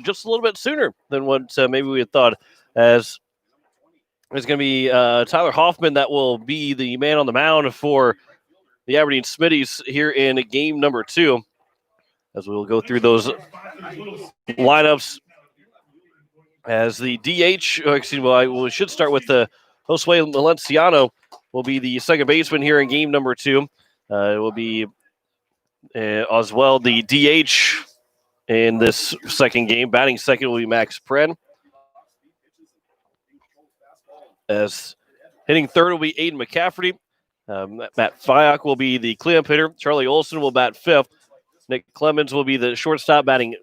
just a little bit sooner than what maybe we had thought, as it's going to be Tyler Hoffman that will be the man on the mound for the Aberdeen Smittys here in game number 2, as we'll go through those lineups. As the DH, we should start with the Josue Valenciano will be the second baseman here in game number 2. It will be as well the DH in this second game. Batting second will be Max Pren. As hitting third will be Aiden McCafferty. Matt Fyock will be the cleanup hitter. Charlie Olson will bat fifth. Nick Clemens will be the shortstop, batting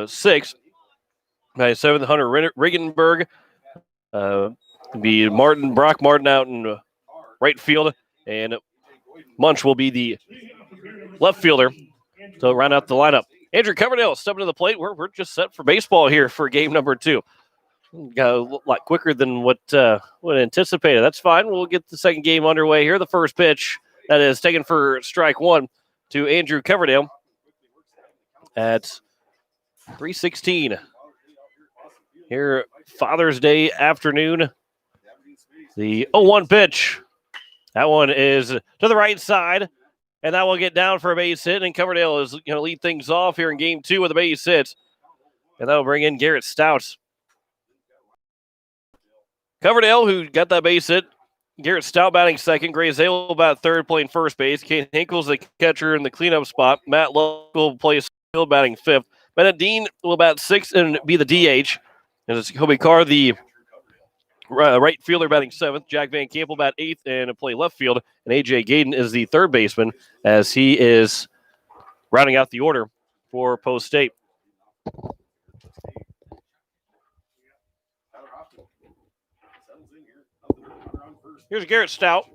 sixth. By seventh, Hunter Riggenberg. Be Brock Martin out in right field. And Munch will be the left fielder to round out the lineup. Andrew Coverdale stepping to the plate. We're just set for baseball here for game number 2. Got a lot quicker than what anticipated. That's fine. We'll get the second game underway here. The first pitch that is taken for strike 1 to Andrew Coverdale at 3:16. Here, Father's Day afternoon. The 0-1 pitch. That one is to the right side, and that will get down for a base hit, and Coverdale is going to lead things off here in game 2 with a base hit, and that will bring in Garrett Stout. Coverdale, who got that base hit. Garrett Stout batting second. Gray Zale will bat third, playing first base. Kane Hinkle's the catcher in the cleanup spot. Matt Lowe will play field, batting fifth. Bennett Dean will bat sixth and be the DH. And it's Kobe Carr, the right fielder, batting seventh. Jack Van Camp will bat eighth and play left field. And A.J. Gaden is the third baseman, as he is rounding out the order for Post State. Here's Garrett Stout.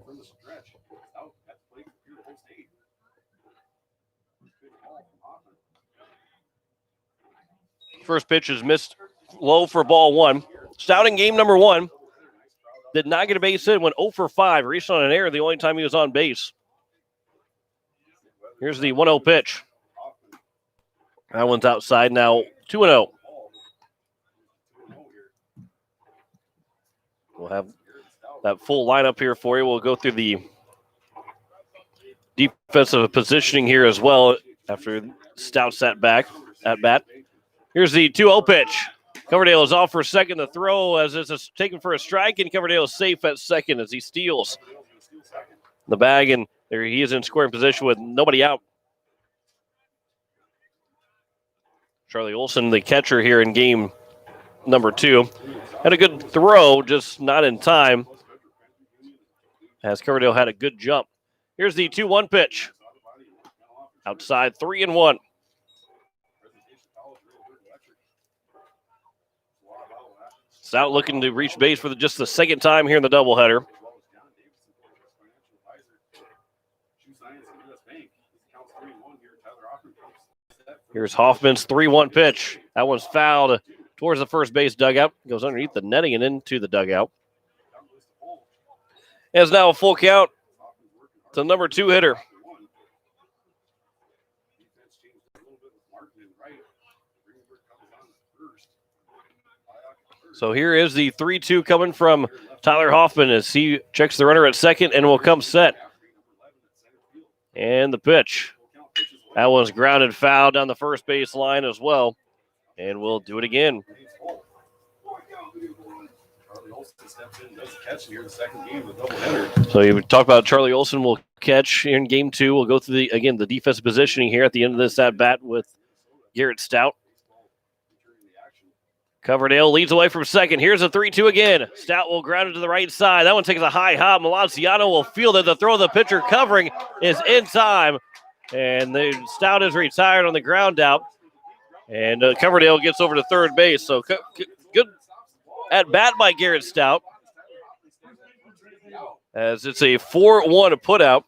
First pitch is missed low for ball 1. Stout in game number 1 did not get a base hit, went 0 for 5. Reached on an error the only time he was on base. Here's the 1-0 pitch. That one's outside now, 2-0. We'll have that full lineup here for you. We'll go through the defensive positioning here as well after Stout's at bat. Here's the 2-0 pitch. Coverdale is off for second. The throw as it's taken for a strike, and Coverdale is safe at second as he steals the bag, and there he is in scoring position with nobody out. Charlie Olson, the catcher here in game number 2, had a good throw, just not in time, as Coverdale had a good jump. Here's the 2-1 pitch. Outside, 3-1. Stout looking to reach base for just the second time here in the doubleheader. Here's Hoffman's 3-1 pitch. That one's fouled towards the first base dugout. Goes underneath the netting and into the dugout. It's now a full count to number 2 hitter. So here is the 3-2 coming from Tyler Hoffman as he checks the runner at second and will come set. And the pitch. That one's grounded foul down the first base line as well. And we'll do it again. So you talked about Charlie Olson will catch in game 2. We'll go through the defensive positioning here at the end of this at bat with Garrett Stout. Coverdale leads away from second. Here's a 3-2 again. Stout will ground it to the right side. That one takes a high hop. Malanciano will field it. The throw of the pitcher covering is in time. And the Stout is retired on the ground out. And Coverdale gets over to third base. So good at bat by Garrett Stout, as it's a 4-1 putout.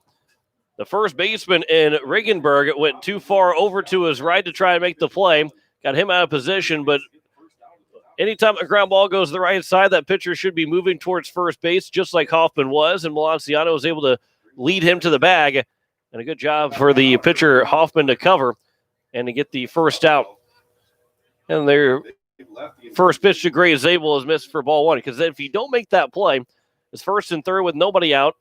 The first baseman in Riggenberg went too far over to his right to try and make the play. Got him out of position, but anytime a ground ball goes to the right side, that pitcher should be moving towards first base, just like Hoffman was, and Malanciano was able to lead him to the bag. And a good job for the pitcher, Hoffman, to cover and to get the first out. And their first pitch to Gray Zabel is missed for ball one, because if you don't make that play, it's first and third with nobody out.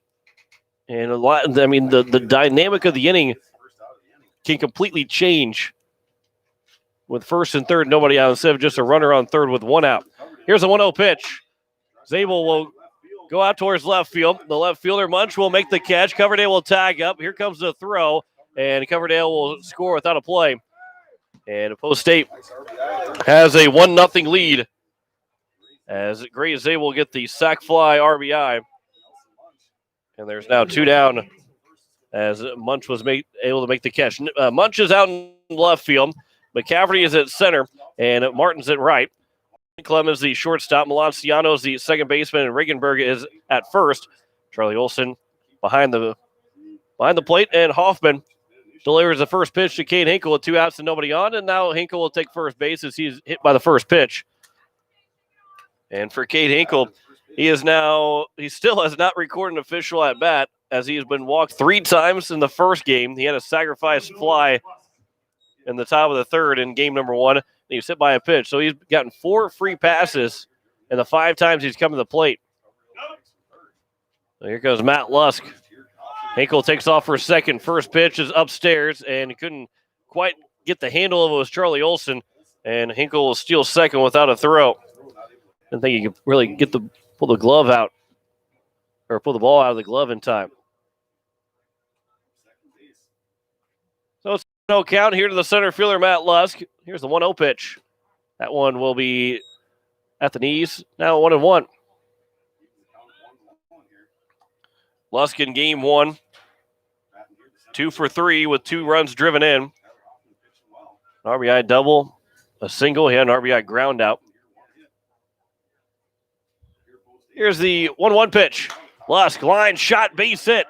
And the dynamic of the inning can completely change with first and third, nobody out, instead of just a runner on third with one out. Here's a 1-0 pitch. Zabel will go out towards left field. The left fielder, Munch, will make the catch. Coverdale will tag up. Here comes the throw, and Coverdale will score without a play. And Post State has a 1-0 lead as Gray Zabel will get the sac fly RBI. And there's now 2 down as Munch was able to make the catch. Munch is out in left field. McCafferty is at center, and Martin's at right. Clemens, the shortstop. Malanciano is the second baseman, and Regenberg is at first. Charlie Olson behind the plate, and Hoffman delivers the first pitch to Cade Hinkle with 2 outs and nobody on, and now Hinkle will take first base as he's hit by the first pitch. And for Cade Hinkle, he still has not recorded an official at bat, as he has been walked 3 times in the first game. He had a sacrifice fly in the top of the third in game number 1. He was hit by a pitch. So he's gotten 4 free passes in the 5 times he's come to the plate. So here goes Matt Lusk. Hinkle takes off for a second. First pitch is upstairs, and he couldn't quite get the handle of it with Charlie Olson. And Hinkle will steal second without a throw. Didn't think he could really pull the glove out, or pull the ball out of the glove in time. So it's no count here to the center fielder, Matt Lusk. Here's the 1-0 pitch. That one will be at the knees. Now 1-1. Lusk in game 1. 2 for 3 with 2 runs driven in. An RBI double, a single. He had an RBI ground out. Here's the 1-1 pitch. Lusk, line shot, base hit.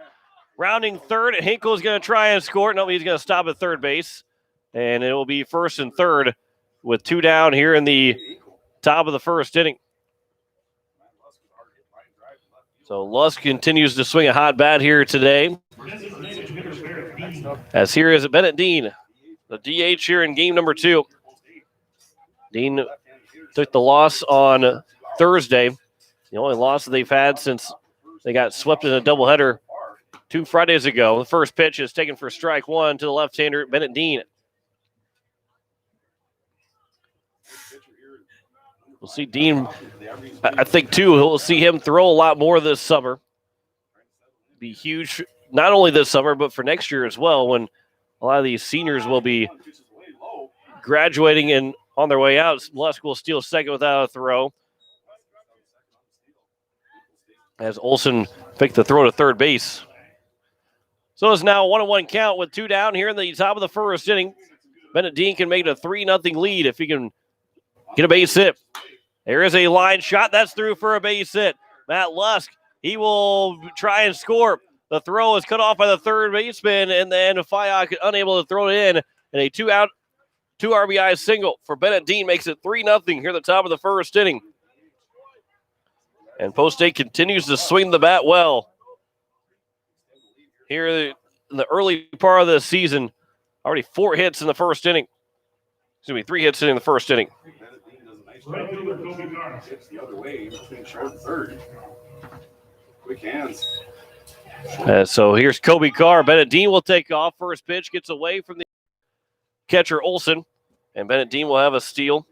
Rounding third, Hinkle is going to try and score. No, he's going to stop at third base. And it will be first and third with 2 down here in the top of the first inning. So Lusk continues to swing a hot bat here today. As here is Bennett Dean, the DH here in game number 2. Dean took the loss on Thursday. The only loss that they've had since they got swept in a doubleheader 2 Fridays ago. The first pitch is taken for strike 1 to the left-hander, Bennett Dean. We'll see Dean, I think, too, we'll see him throw a lot more this summer. Be huge, not only this summer, but for next year as well, when a lot of these seniors will be graduating and on their way out. Lusk will steal second without a throw, as Olson picked the throw to third base. So it's now a 1-1 count with 2 down here in the top of the first inning. Bennett Dean can make it a 3-0 lead if he can get a base hit. There is a line shot. That's through for a base hit. Matt Lusk, he will try and score. The throw is cut off by the third baseman, and then Fayok unable to throw it in. And a 2-out, 2 RBI single for Bennett Dean makes it 3-0 here at the top of the first inning. And Post State continues to swing the bat well. Here in the early part of the season, already 4 hits in the first inning. 3 hits in the first inning. Quick hands. So here's Kobe Carr. Bennett Dean will take off. First pitch gets away from the catcher Olson, and Bennett Dean will have a steal.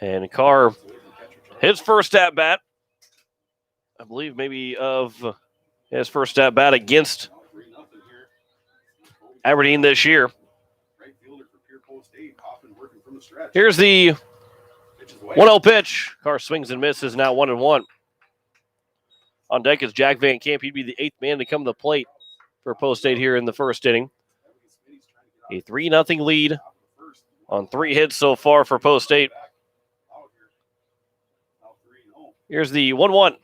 And Carr, his first at bat, I believe maybe of his first at bat against Aberdeen this year. Here's the 1-0 pitch. Carr swings and misses, now 1-1. On deck is Jack Van Camp. He'd be the 8th man to come to the plate for Post State here in the first inning. A 3-0 lead on 3 hits so far for Post State. Here's the 1-1.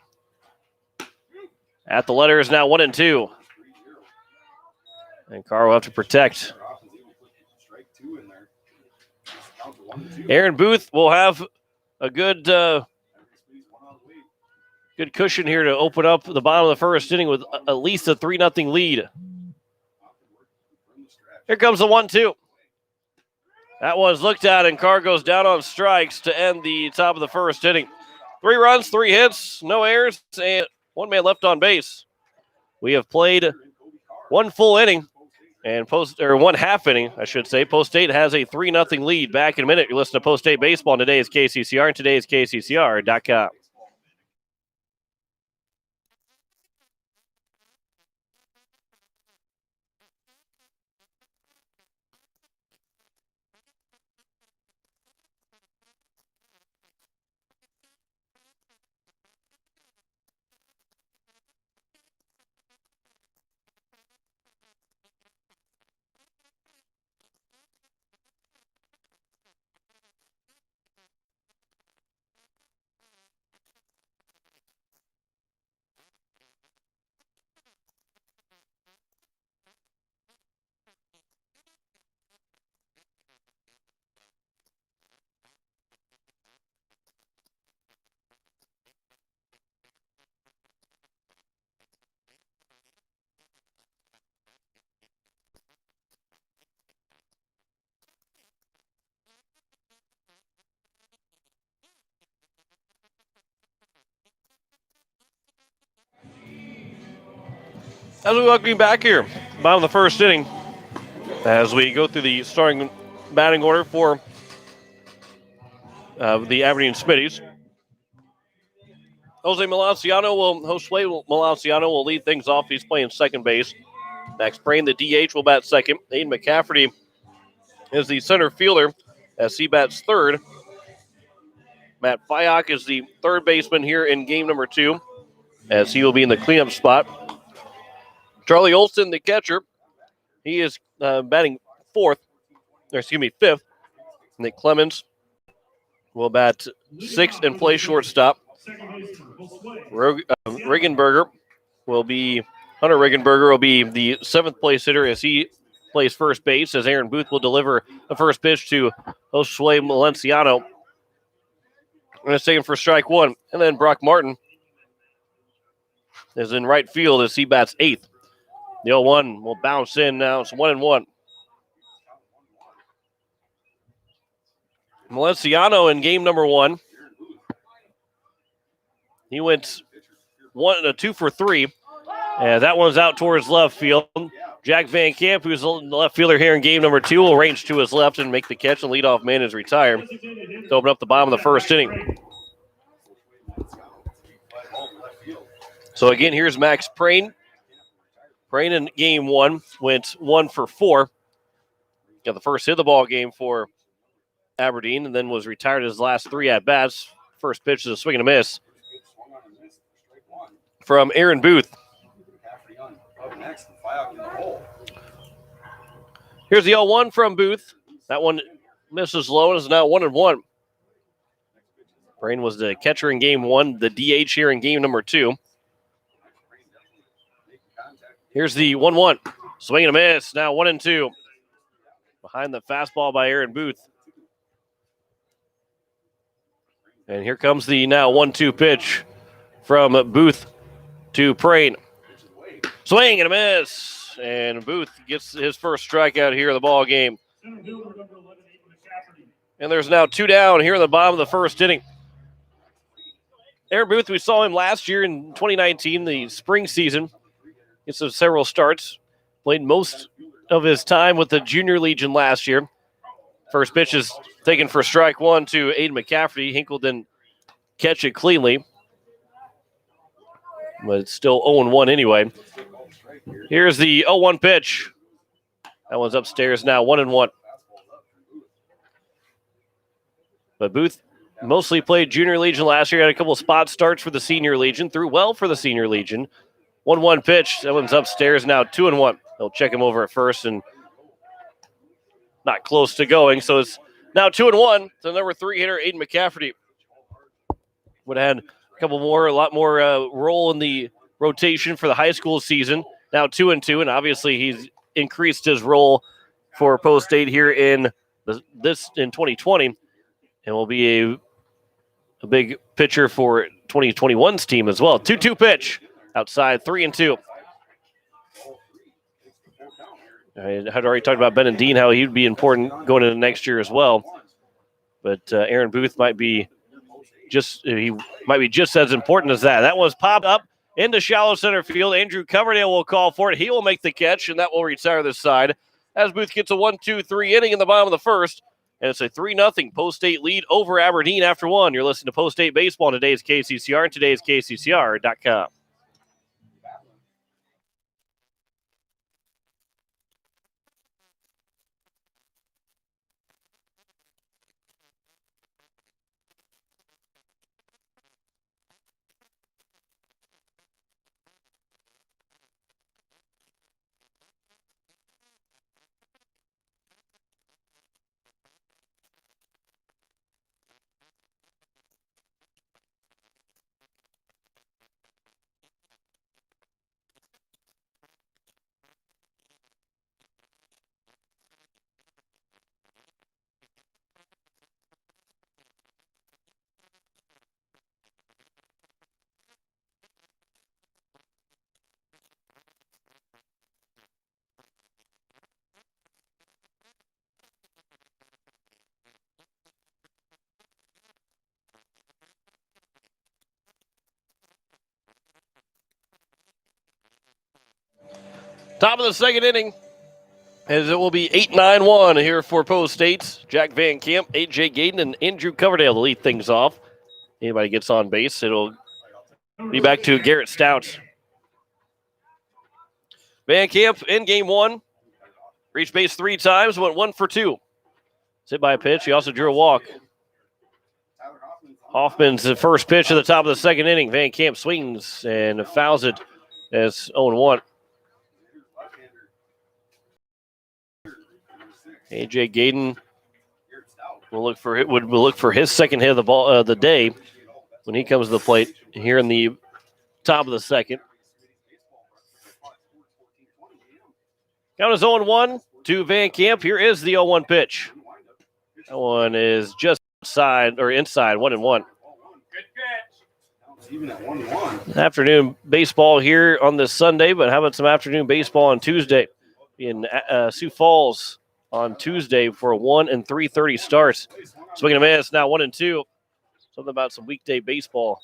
At the letter is now 1-2. And Carr will have to protect. Aaron Booth will have a good cushion here to open up the bottom of the first inning with at least a 3-0 lead. Here comes the 1-2. That one's looked at, and Carr goes down on strikes to end the top of the first inning. 3 runs, 3 hits, no errors, and 1 man left on base. We have played 1 full inning and one half inning, I should say. Post State has a 3-0 lead. Back in a minute. You're listening to Post State Baseball, and today is KCCR, and today is KCCR.com. As we welcome you back here, bottom of the first inning, as we go through the starting batting order for the Aberdeen Smittys. Jose Malanciano will lead things off. He's playing second base. Max Brain, the DH, will bat second. Aiden McCafferty is the center fielder as he bats third. Matt Fyock is the third baseman here in game number 2 as he will be in the cleanup spot. Charlie Olson, the catcher, he is batting fifth. Nick Clemens will bat sixth and play shortstop. Hunter Regenberger will be the seventh place hitter as he plays first base, as Aaron Booth will deliver the first pitch to Jose Malanciano. And it's taken for strike 1. And then Brock Martin is in right field as he bats eighth. The 0-1 will bounce in now. It's 1-1. Malanciano in game number 1. He went 2 for 3. And that one's out towards left field. Jack Van Camp, who's the left fielder here in game number 2, will range to his left and make the catch, and leadoff man is retired to open up the bottom of the first inning. So again, here's Max Prain. Prain in game 1 went 1 for 4. Got the first hit of the ball game for Aberdeen, and then was retired his last 3 at-bats. First pitch is a swing and a miss from Aaron Booth. Here's the 0-1 from Booth. That one misses low and is now 1-1. Prain was the catcher in game 1, the DH here in game number 2. Here's the 1-1. Swing and a miss. Now 1-2. Behind the fastball by Aaron Booth. And here comes the now 1-2 pitch from Booth to Prain. Swing and a miss. And Booth gets his first strikeout here in the ball game. And there's now 2 down here in the bottom of the first inning. Aaron Booth, we saw him last year in 2019, the spring season. Gets several starts. Played most of his time with the Junior Legion last year. First pitch is taken for strike 1 to Aiden McCafferty. Hinkle didn't catch it cleanly. But it's still 0-1 anyway. Here's the 0-1 pitch. That one's upstairs now, 1-1. But Booth mostly played Junior Legion last year. Had a couple of spot starts for the Senior Legion. Threw well for the Senior Legion. 1-1 pitch. That one's upstairs now, 2-1. They'll check him over at first and not close to going. So it's now 2-1 to number 3 hitter, Aiden McCafferty. Would have had a lot more role in the rotation for the high school season. Now 2-2, and obviously he's increased his role for Post State here in 2020, and will be a big pitcher for 2021's team as well. 2-2 pitch outside, 3-2. I had already talked about Ben and Dean, how he'd be important going into next year as well. But Aaron Booth might be just as important as that. That was popped up into shallow center field. Andrew Coverdale will call for it. He will make the catch, and that will retire this side as Booth gets a 1-2-3 inning in the bottom of the first. And it's a 3-0 Post-State lead over Aberdeen after one. You're listening to Post-State Baseball on today's KCCR and today's KCCR.com. Top of the second inning, as it will be 8-9-1 here for Post States. Jack Van Camp, A.J. Gayden, and Andrew Coverdale to lead things off. Anybody gets on base, it'll be back to Garrett Stout. Van Camp in game one, reached base 3 times, went 1 for 2. Hit by a pitch. He also drew a walk. Hoffman's the first pitch at the top of the second inning. Van Camp swings and fouls it as 0-1. A.J. Gayden will look for his second hit of the ball the day when he comes to the plate here in the top of the second. Count is 0-1 to Van Camp. Here is the 0-1 pitch. That one is just inside 1-1. Even at 1-1. Afternoon baseball here on this Sunday, but how about some afternoon baseball on Tuesday in Sioux Falls on Tuesday for a 1 and 3:30 starts. Swing and a miss, now 1-2. Something about some weekday baseball.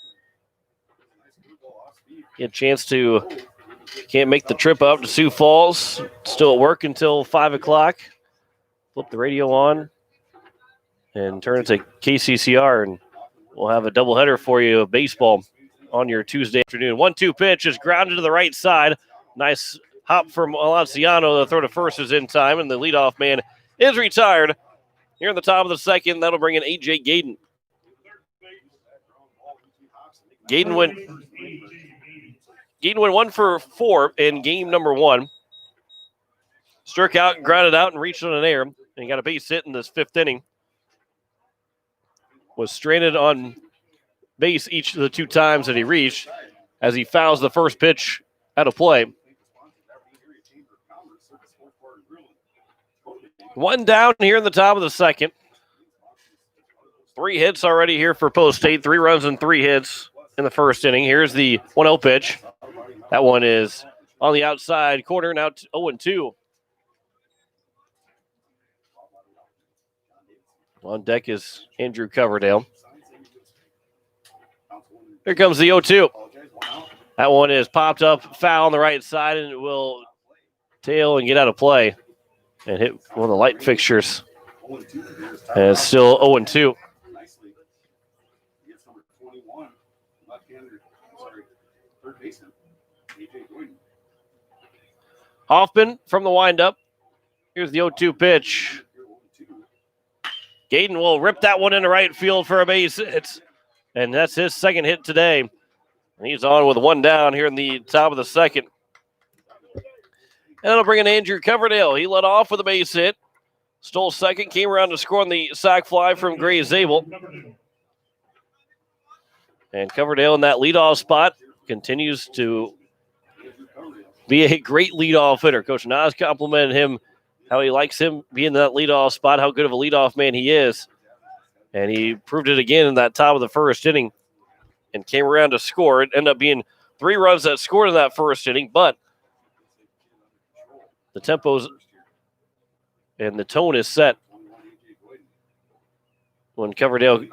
Get a chance to, can't make the trip up to Sioux Falls. Still at work until 5 o'clock. Flip the radio on and turn it to KCCR, and we'll have a doubleheader for you of baseball on your Tuesday afternoon. 1-2 pitch is grounded to the right side. Nice hop from Alanciano. The throw to first is in time, and the leadoff man is retired. Here in the top of the second, that'll bring in A.J. Gayden. Gayden went 1 for 4 in game number 1. Struck out, grounded out, and reached on an air. And he got a base hit in this 5th inning. Was stranded on base each of the 2 times that he reached as he fouls the first pitch out of play. 1 down here in the top of the second. 3 hits already here for Post State. 3 runs and 3 hits in the first inning. Here's the 1-0 pitch. That one is on the outside corner, now 0-2. On deck is Andrew Coverdale. Here comes the 0-2. That one is popped up, foul on the right side, and it will tail and get out of play and hit one of the light fixtures. And it's still 0-2. Hoffman from the windup. Here's the 0-2 pitch. Gayden will rip that one into right field for a base hit. And that's his second hit today. And he's on with 1 down here in the top of the second. And that'll bring in Andrew Coverdale. He led off with a base hit. Stole second, came around to score on the sac fly from Gray Zabel. And Coverdale in that leadoff spot continues to be a great leadoff hitter. Coach Nas complimented him, how he likes him being in that leadoff spot, how good of a leadoff man he is. And he proved it again in that top of the first inning and came around to score. It ended up being 3 runs that scored in that first inning, but the tempo's And the tone is set when Coverdale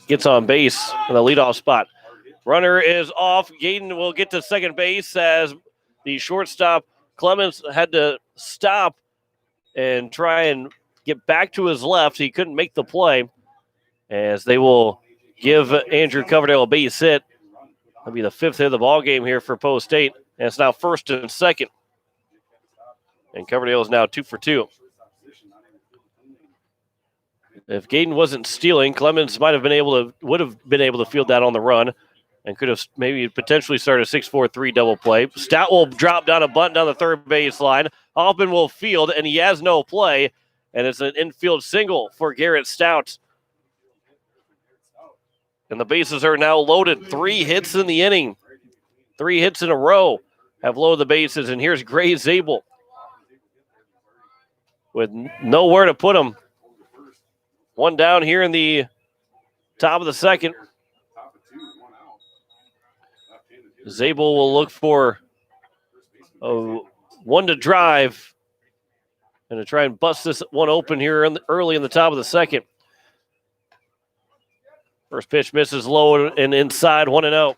gets on base in the leadoff spot. Runner is off. Gaden will get to second base as the shortstop Clemens had to stop and try and get back to his left. He couldn't make the play as they will give Andrew Coverdale a base hit. That'll be the 5th hit of the ball game here for Post State. And it's now first and second. And Coverdale is now 2 for 2. If Gaden wasn't stealing, Clemens would have been able to field that on the run and could have maybe potentially started a 6-4-3 double play. Stout will drop down a bunt down the third baseline. Hoffman will field, and he has no play. And it's an infield single for Garrett Stout. And the bases are now loaded. 3 hits in the inning. 3 hits in a row have loaded the bases. And here's Gray Zabel with nowhere to put him. One down here in the top of the second. Zabel will look for one to drive and to try and bust this one open here early in the top of the second. First pitch misses low and inside, 1-0.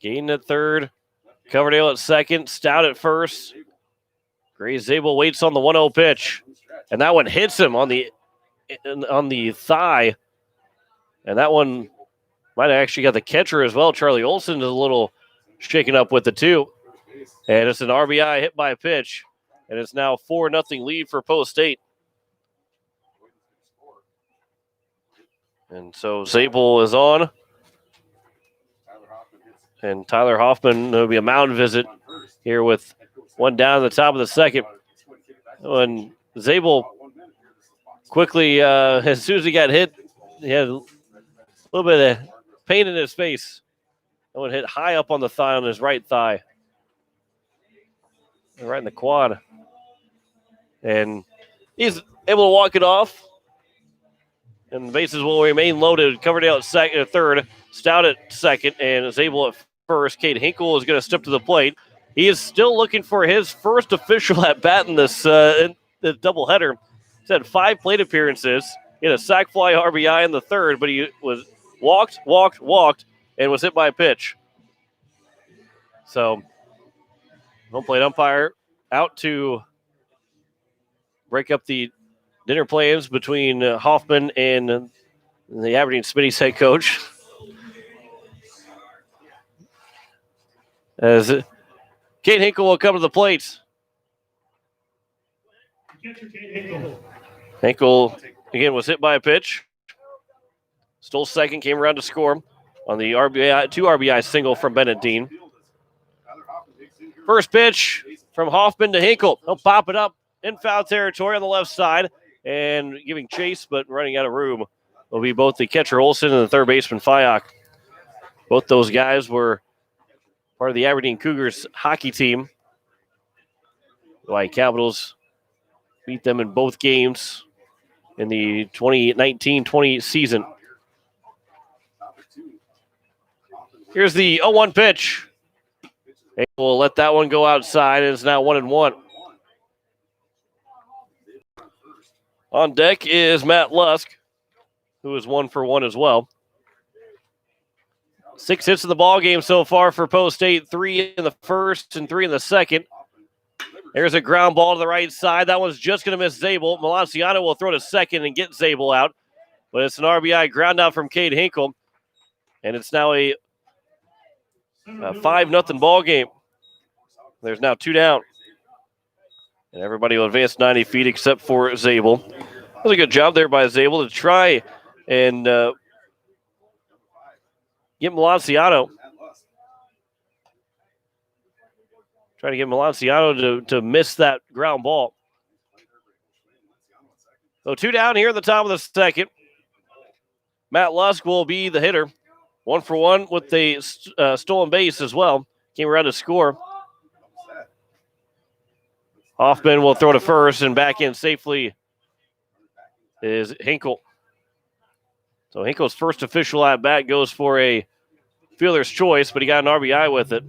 Gaden at third, Coverdale at second, Stout at first. Gray Zabel waits on the 1-0 pitch, and that one hits him on the thigh. And that one might have actually got the catcher as well. Charlie Olson is a little shaken up with the 2. And it's an RBI hit by a pitch. And it's now 4-0 lead for Post State. And so Zabel is on. And Tyler Hoffman, there'll be a mound visit here with one down at the top of the second. When Zabel quickly, as soon as he got hit, he had a little bit of pain in his face. That one hit high up on the thigh, on his right thigh. Right in the quad. And he's able to walk it off. And the bases will remain loaded. Coverdale at third, Stout at second, and Zabel at first. Cade Hinkle is going to step to the plate. He is still looking for his first official at bat in this doubleheader. He's had 5 plate appearances. He had a sac fly RBI in the third, but he was walked, and was hit by a pitch. So, home plate umpire out to break up the dinner plans between Hoffman and the Aberdeen Smittys head coach. As Cade Hinkle will come to the plate. Hinkle, again, was hit by a pitch. Stole second, came around to score on the RBI, 2 RBI single from Bennett Dean. First pitch from Hoffman to Hinkle. He'll pop it up in foul territory on the left side and giving chase, but running out of room will be both the catcher Olson and the third baseman Fyock. Both those guys were part of the Aberdeen Cougars hockey team. The White Capitals beat them in both games in the 2019-20 season. Here's the 0-1 pitch. We'll let that one go outside, and it's now 1-1. On deck is Matt Lusk, who is 1 for 1 as well. 6 hits in the ball game so far for Post State, 3 in the first and 3 in the second. There's a ground ball to the right side. That one's just going to miss Zabel. Malanciano will throw to second and get Zabel out. But it's an RBI ground out from Cade Hinkle. And it's now a 5-0 ball game. There's now 2 down. And everybody will advance 90 feet except for Zabel. That was a good job there by Zabel to try and get Malanciano. Trying to get Malanciano to miss that ground ball. So 2 down here at the top of the second. Matt Lusk will be the hitter. 1 for 1 with the stolen base as well. Came around to score. Hoffman will throw to first, and back in safely is Hinkle. So Hinkle's first official at bat goes for a fielder's choice, but he got an RBI with it.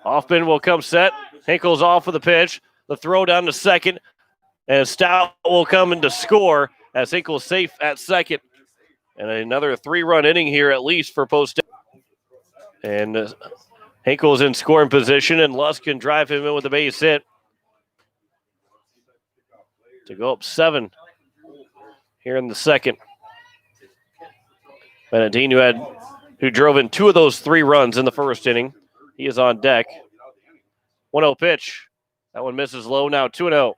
Hoffman will come set. Hinkle's off with the pitch. The throw down to second. And Stout will come in to score as Hinkle's safe at second. And another 3-run inning here at least for Post. And Hinkle's in scoring position, and Lusk can drive him in with a base hit to go up 7 here in the second. Benedine, who drove in 2 of those 3 runs in the first inning, he is on deck. 1-0 pitch. That one misses low, now 2-0.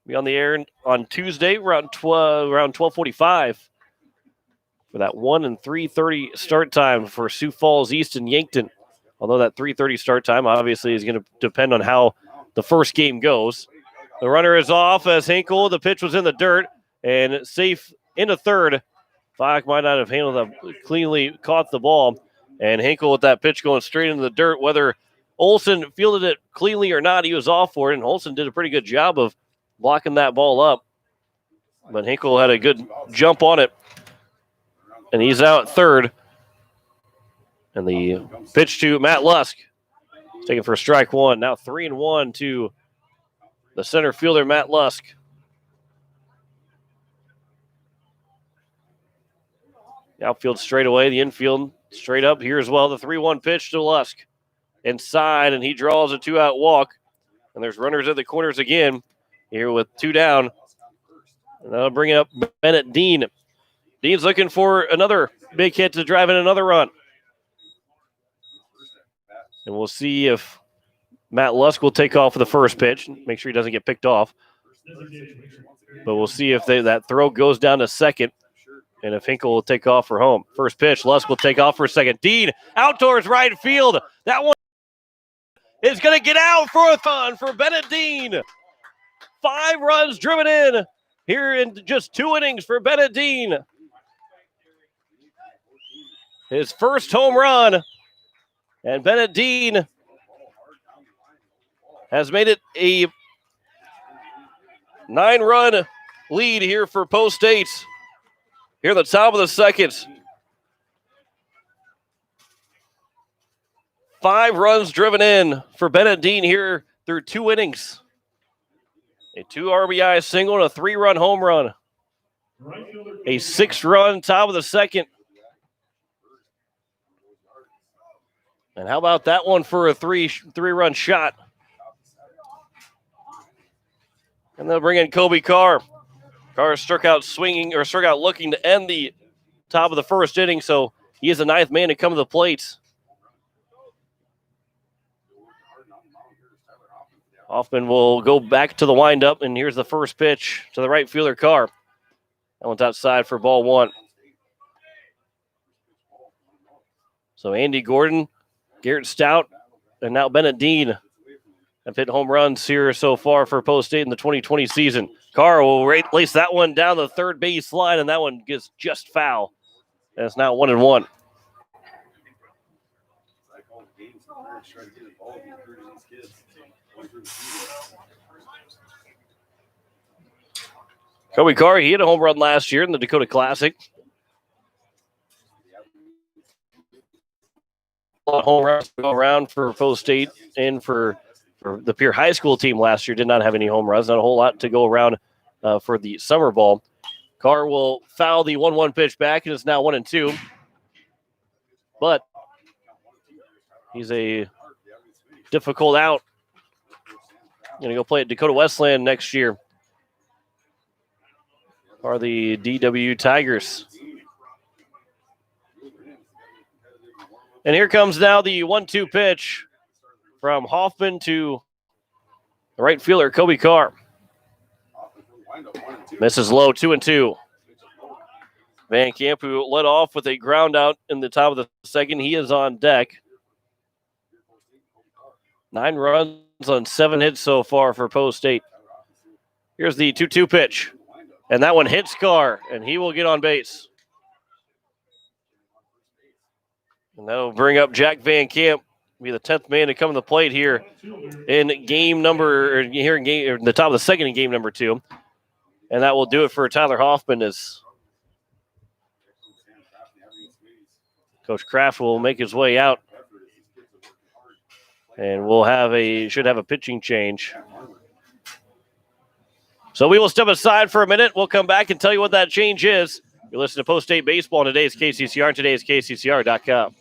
Be on the air on Tuesday around 12:45 for that 1 and 3:30 start time for Sioux Falls East and Yankton. Although that 3:30 start time obviously is going to depend on how the first game goes. The runner is off as Hinkle. The pitch was in the dirt and safe into third. Fock might not have handled that cleanly, caught the ball. And Hinkle with that pitch going straight into the dirt. Whether Olsen fielded it cleanly or not, he was off for it. And Olsen did a pretty good job of blocking that ball up. But Hinkle had a good jump on it. And he's out at third. And the pitch to Matt Lusk. Taken for strike 1. Now 3-1 to the center fielder, Matt Lusk. The outfield straight away. The infield straight up here as well. The 3-1 pitch to Lusk. Inside, and he draws a 2-out walk. And there's runners at the corners again here with 2 down. And that'll bring up Bennett Dean. Dean's looking for another big hit to drive in another run. And we'll see if Matt Lusk will take off for the first pitch. Make sure he doesn't get picked off. But we'll see if that throw goes down to second. And if Hinkle will take off for home. First pitch, Lusk will take off for second. Dean out towards right field. That one is going to get out for a fun for Bennett Dean. 5 runs driven in here in just 2 innings for Bennett Dean. His first home run. And Bennett Dean has made it a 9-run lead here for Post State. Here at the top of the second. 5 runs driven in for Bennett Dean here through 2 innings. A 2 RBI single and a 3-run home run. A 6-run top of the second. And how about that one for a 3-run shot? And they'll bring in Kobe Carr. Carr struck out looking to end the top of the first inning, so he is the 9th man to come to the plate. Hoffman will go back to the windup, and here's the first pitch to the right fielder, Carr. That one's outside for ball 1. So Andy Gordon, Garrett Stout, and now Bennett Dean have hit home runs here so far for Post State in the 2020 season. Carr will lace that one down the third base line, and that one gets just foul. And it's now 1-1. Kobe Carr, he hit a home run last year in the Dakota Classic. A lot of home runs to go around for Post State and for the Pierre High School team last year. Did not have any home runs. Not a whole lot to go around for the summer ball. Carr will foul the 1-1 pitch back, and it's now 1-2. But he's a difficult out. Going to go play at Dakota Westland next year. Are the DW Tigers. And here comes now the 1-2 pitch from Hoffman to the right fielder, Kobe Carr. Misses low, 2-2. Van Camp, who led off with a ground out in the top of the second, he is on deck. 9 runs on 7 hits so far for Post State. Here's the 2-2 pitch. And that one hits Carr, and he will get on base. And that'll bring up Jack Van Camp, be the 10th man to come to the plate here in the top of the second in game number 2. And that will do it for Tyler Hoffman as Coach Kraft will make his way out, and we'll should have a pitching change. So we will step aside for a minute. We'll come back and tell you what that change is. You're listening to Post State Baseball on today's KCCR and today's KCCR.com.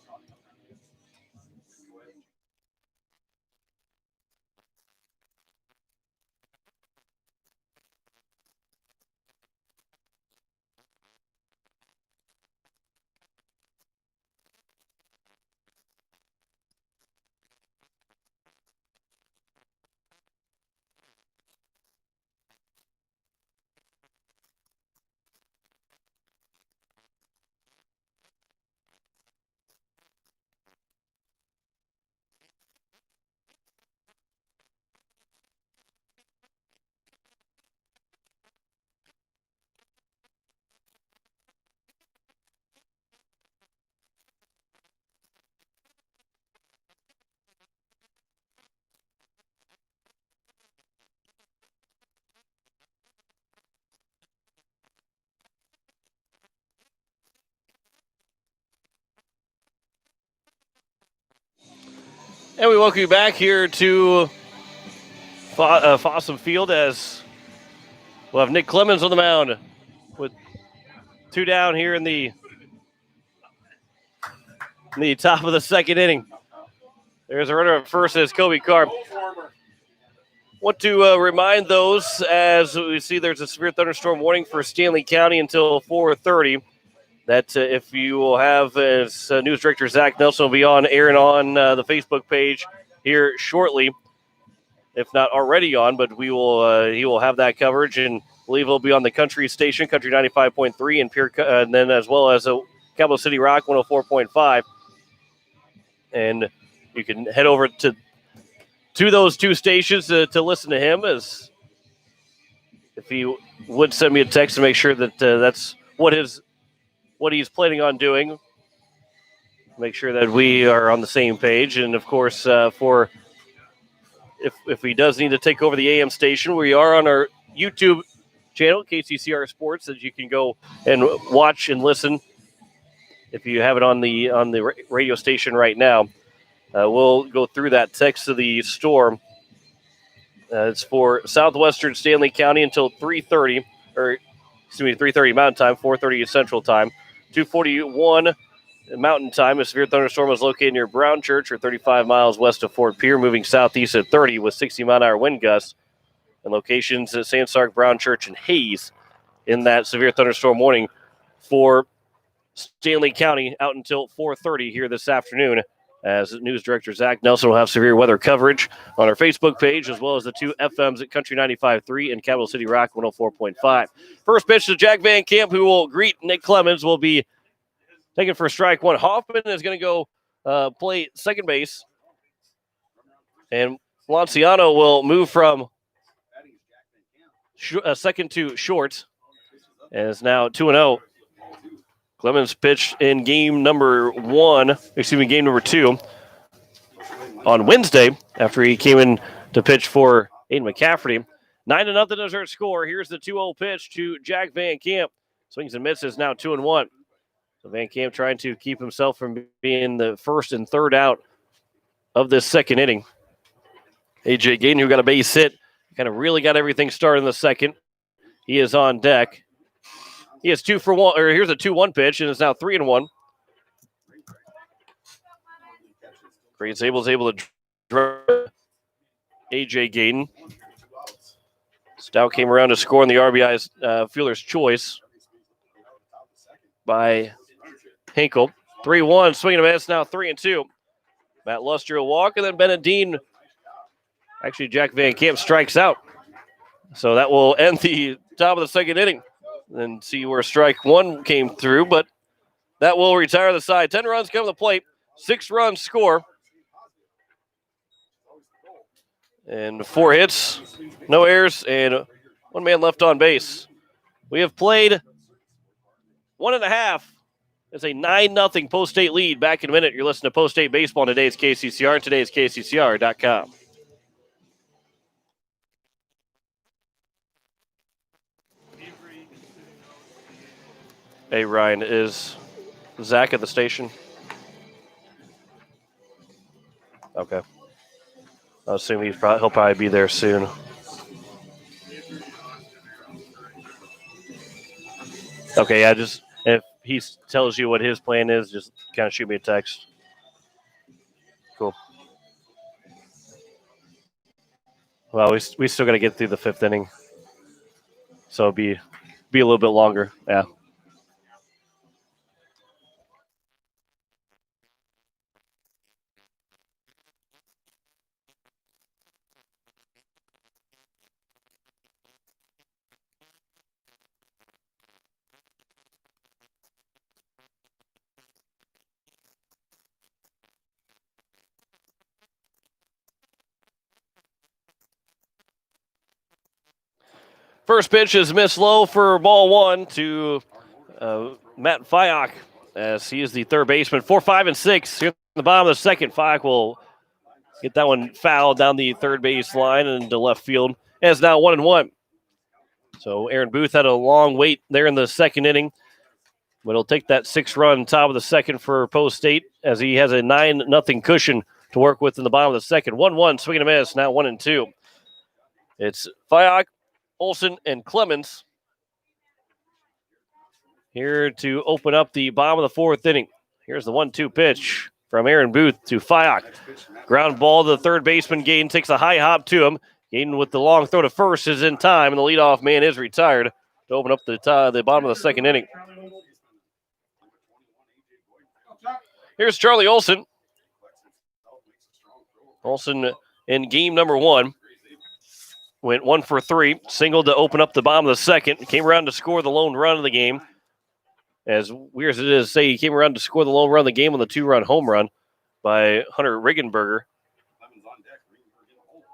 And we welcome you back here to Fossum Field as we'll have Nick Clemens on the mound with 2 down here in the top of the second inning. There's a runner at first as Kobe Carr. Want to remind those as we see there's a severe thunderstorm warning for Stanley County until 4:30. That if you will have, as News Director Zach Nelson will be on air and on the Facebook page here shortly, if not already on, but he will have that coverage, and I believe he'll be on the country station, Country 95.3, and Pierre, and then as well as Capital City Rock 104.5. And you can head over to those two stations to listen to him, as if he would send me a text to make sure that that's what he's planning on doing. Make sure that we are on the same page. And, of course, for if he does need to take over the AM station, we are on our YouTube channel, KCCR Sports, that you can go and watch and listen if you have it on the radio station right now. We'll go through that text to the storm. It's for southwestern Stanley County until 3:30, or 3:30 Mountain Time, 4:30 Central Time, 2:41 Mountain Time. A severe thunderstorm was located near Brown Church, or 35 miles west of Fort Pierre, moving southeast at 30 with 60-mile-an-hour wind gusts. And locations at Sandsark, Brown Church, and Hayes in that severe thunderstorm warning for Stanley County out until 4:30 here this afternoon, as News Director Zach Nelson will have severe weather coverage on our Facebook page, as well as the 2 FMs at Country 95.3 and Capital City Rock 104.5. First pitch to Jack Van Camp, who will greet Nick Clemens, will be taken for strike one. Hoffman is going to go play second base, and Lanciano will move from second to short, and is now 2-0. Clemens pitched in game number 2 on Wednesday after he came in to pitch for Aiden McCafferty. 9-0 is our score. Here's the 2-0 pitch to Jack Van Camp. Swings and misses, now 2-1. So Van Camp trying to keep himself from being the first and third out of this second inning. A.J. Gayden, who got a base hit, kind of really got everything started in the second. He is on deck. He has 2 for 1, or here's a 2-1 pitch, and it's now 3-1. Green Sable's able to drive A.J. Gayden. Stout came around to score in the RBI's fielder's choice by Hinkle. 3-1, swinging a miss, now 3-2. Matt Luster will walk, and then Bennett Dean. Actually, Jack Van Camp strikes out. So that will end the top of the second inning. And see where strike one came through, but that will retire the side. 10 runs come to the plate, 6 runs score. And 4 hits, no errors, and 1 man left on base. We have played 1.5. It's a 9-0 Post State lead. Back in a minute, you're listening to Post State Baseball on today's KCCR and today's KCCR.com. Hey, Ryan, is Zach at the station? Okay. I assume he'll probably be there soon. Okay, yeah, just if he tells you what his plan is, just kind of shoot me a text. Cool. Well, we still got to get through the 5th inning, so it'll be a little bit longer. Yeah. First pitch is missed low for ball 1 to Matt Fyock, as he is the third baseman. 4, 5, and 6 here in the bottom of the 2nd. Fyock will get that one fouled down the third base line and to left field. And it's now 1-1. So Aaron Booth had a long wait there in the 2nd inning, but he'll take that 6-run top of the 2nd for Post State, as he has a 9-0 cushion to work with in the bottom of the 2nd. 1-1, swing and a miss, now 1-2. It's Fyock, Olson, and Clemens here to open up the bottom of the 4th inning. Here's the 1-2 pitch from Aaron Booth to Fyock. Ground ball to the third baseman. Gaten takes a high hop to him. Gaten with the long throw to first is in time, and the leadoff man is retired to open up the bottom of the 2nd inning. Here's Charlie Olson. Olson in game number 1 went 1 for 3, singled to open up the bottom of the 2nd. Came around to score the lone run of the game. As weird as it is to say, he came around to score the lone run of the game on the 2-run home run by Hunter Riggenberger.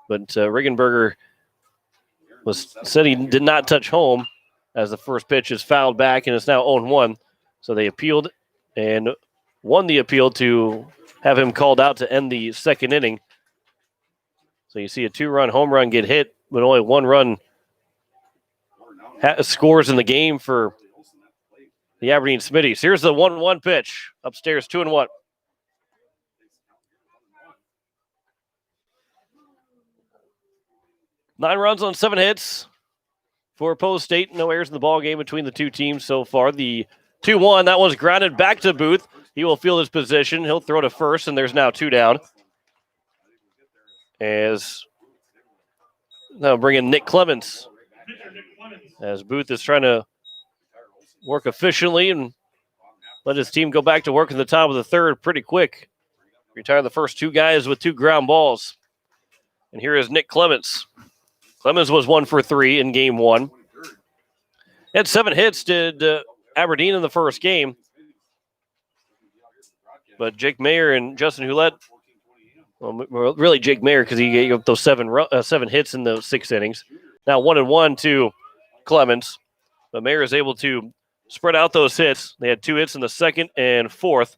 But Riggenberger said he did not touch home, as the first pitch is fouled back, and it's now 0-1. So they appealed and won the appeal to have him called out to end the 2nd inning. So you see a 2-run home run get hit, but only 1 run scores in the game for the Aberdeen Smittys. Here's the 1-1 pitch. Upstairs, 2-1. Nine runs on 7 hits for Post State. No errors in the ball game between the two teams so far. The 2-1, that one's grounded back to Booth. He will field his position. He'll throw to first, and there's now 2 down. As now bring in Nick Clemens, as Booth is trying to work efficiently and let his team go back to work at the top of the 3rd pretty quick. Retire the first 2 guys with 2 ground balls. And here is Nick Clemens. Clemens was 1 for 3 in game 1. Had 7 hits, did Aberdeen in the first game. But Jake Mayer and Justin Hulett, well, really Jake Mayer, because he gave up those 7 hits in those 6 innings. Now 1-1 to Clemens. But Mayer is able to spread out those hits. They had 2 hits in the 2nd and 4th,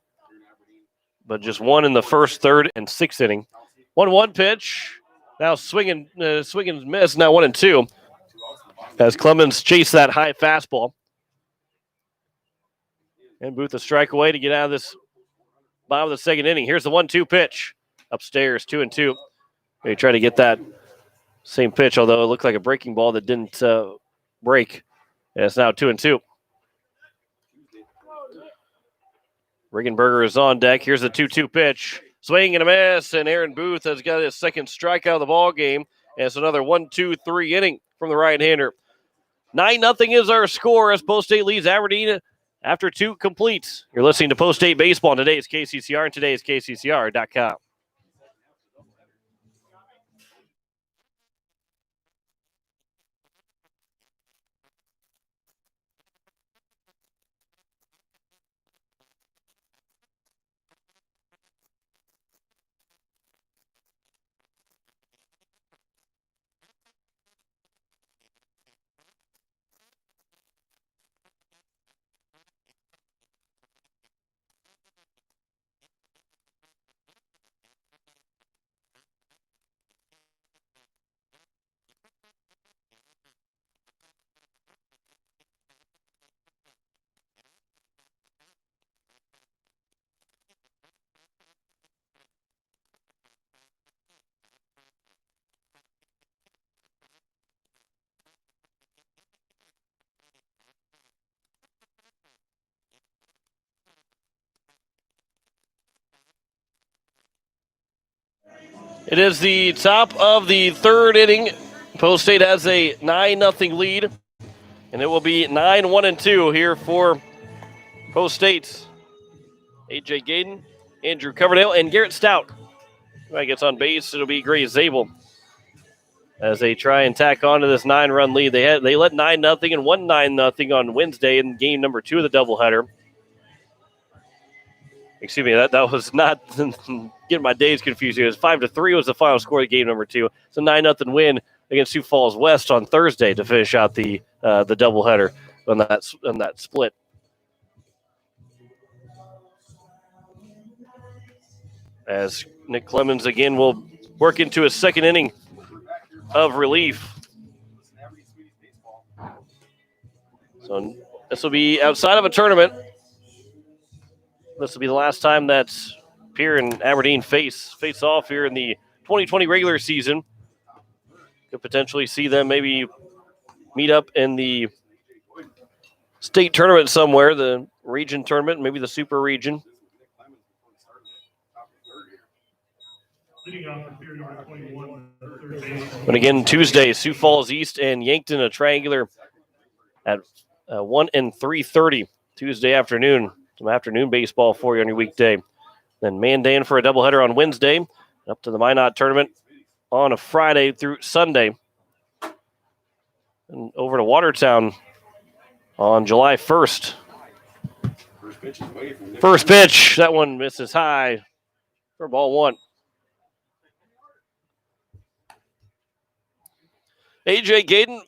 but just 1 in the 1st, 3rd, and 6th inning. 1-1 pitch. Now swinging miss. Now 1-2. As Clemens chased that high fastball. And Booth a strike away to get out of this bottom of the 2nd inning. Here's the 1-2 pitch. Upstairs, 2-2. They try to get that same pitch, although it looked like a breaking ball that didn't break. And it's now 2-2. Riggenberger is on deck. Here's the 2-2 pitch. Swing and a miss, and Aaron Booth has got his 2nd strikeout of the ball game. And it's another 1-2-3 inning from the right-hander. 9-0 is our score as Post State leads Aberdeen after 2 completes. You're listening to Post State Baseball on today's KCCR and today's KCCR.com. It is the top of the third inning. Post State has a 9-0 lead, and it will be 9-1-2 here for Post State. A.J. Gaden, Andrew Coverdale, and Garrett Stout. When he gets on base, it'll be Gray Zabel as they try and tack on to this 9-run lead. They led 9-0 and won 9-0 on Wednesday in game number 2 of the doubleheader. Excuse me, that was not getting my days confused here. It was 5-3 was the final score of game number 2. It's a 9-0 win against Sioux Falls West on Thursday to finish out the doubleheader on that split. As Nick Clemens again will work into his second inning of relief. So this will be outside of a tournament. This will be the last time that Pierre and Aberdeen face off here in the 2020 regular season. Could potentially see them maybe meet up in the state tournament somewhere, the region tournament, maybe the super region. But again, Tuesday, Sioux Falls East and Yankton, a triangular at 1 and 3:30 Tuesday afternoon. Some afternoon baseball for you on your weekday. Then Mandan for a doubleheader on Wednesday, up to the Minot tournament on a Friday through Sunday. And over to Watertown on July 1st. First pitch, that one misses high for ball 1. A.J. Gaden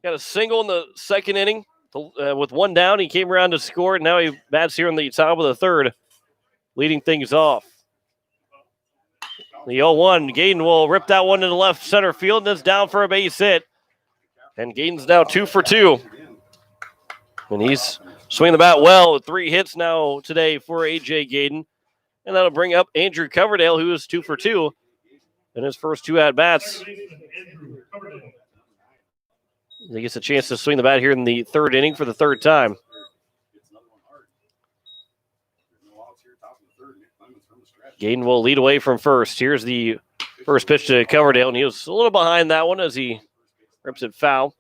got a single in the second inning. With one down, he came around to score, and now he bats here in the top of the third, leading things off. The 0-1, Gaden will rip that one to the left center field, and it's down for a base hit. And Gaden's now 2 for 2. And he's swinging the bat well with 3 hits now today for A.J. Gaden. And that'll bring up Andrew Coverdale, who is 2 for 2 in his first 2 at-bats. He gets a chance to swing the bat here in the third inning for the third time. Gaden will lead away from first. Here's the first pitch to Coverdale, and he was a little behind that one as he rips it foul.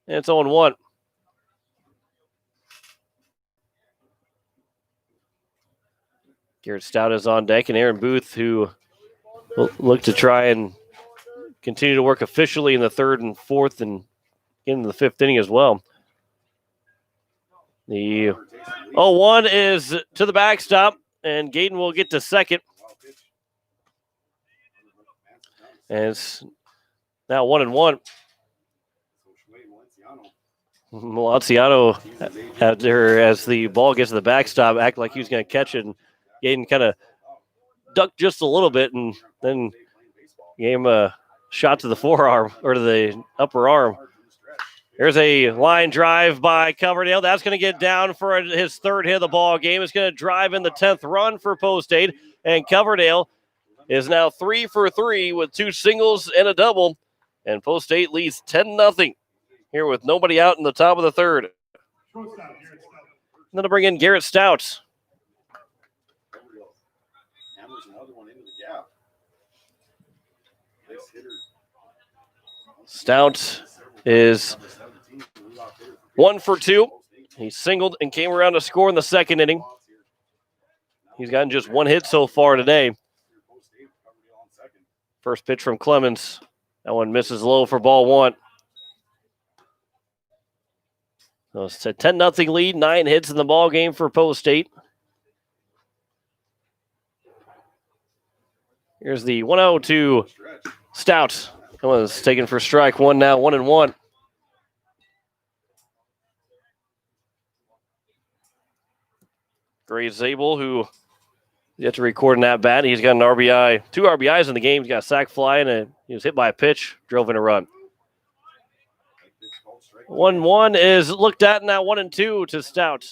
And it's 0-1. Garrett Stout is on deck, and Aaron Booth, who will look to try and continue to work officially in the third and fourth and into the fifth inning as well. The 0-1 is to the backstop, and Gaden will get to second. And it's now 1-1. Malanciano, as the ball gets to the backstop, act like he was going to catch it, and Gaden kind of ducked just a little bit and then gave him a shot to the forearm or to the upper arm. There's a line drive by Coverdale. That's going to get down for his third hit of the ball game. It's going to drive in the 10th run for Post State. And Coverdale is now 3 for 3 with 2 singles and a double. And Post State leads 10-0 here with nobody out in the top of the third. And then to bring in Garrett Stout. Stout is 1 for 2. He singled and came around to score in the second inning. He's gotten just 1 hit so far today. First pitch from Clemens. That one misses low for ball 1. So it's a 10-0 lead, 9 hits in the ball game for Post State. Here's the 1-0 to Stout. That one's taken for strike 1 now, 1-1. Gray Zabel, who yet to record an at-bat. He's got an RBI, 2 RBIs in the game. He's got a sac fly, and he was hit by a pitch, drove in a run. 1-1 is looked at now, 1-2 to Stout.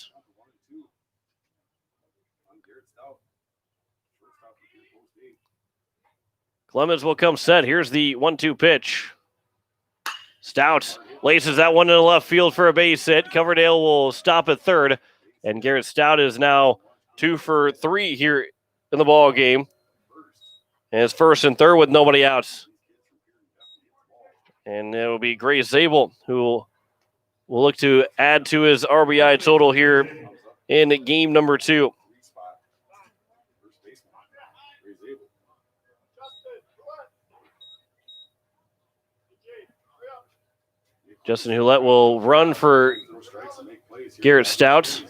Clemens will come set. Here's the 1-2 pitch. Stout laces that one in the left field for a base hit. Coverdale will stop at third. And Garrett Stout is now 2 for 3 here in the ball game. And it's first and third with nobody out. And it will be Gray Zabel who will look to add to his RBI total here in game number 2. Justin Hulett will run for Garrett Stout,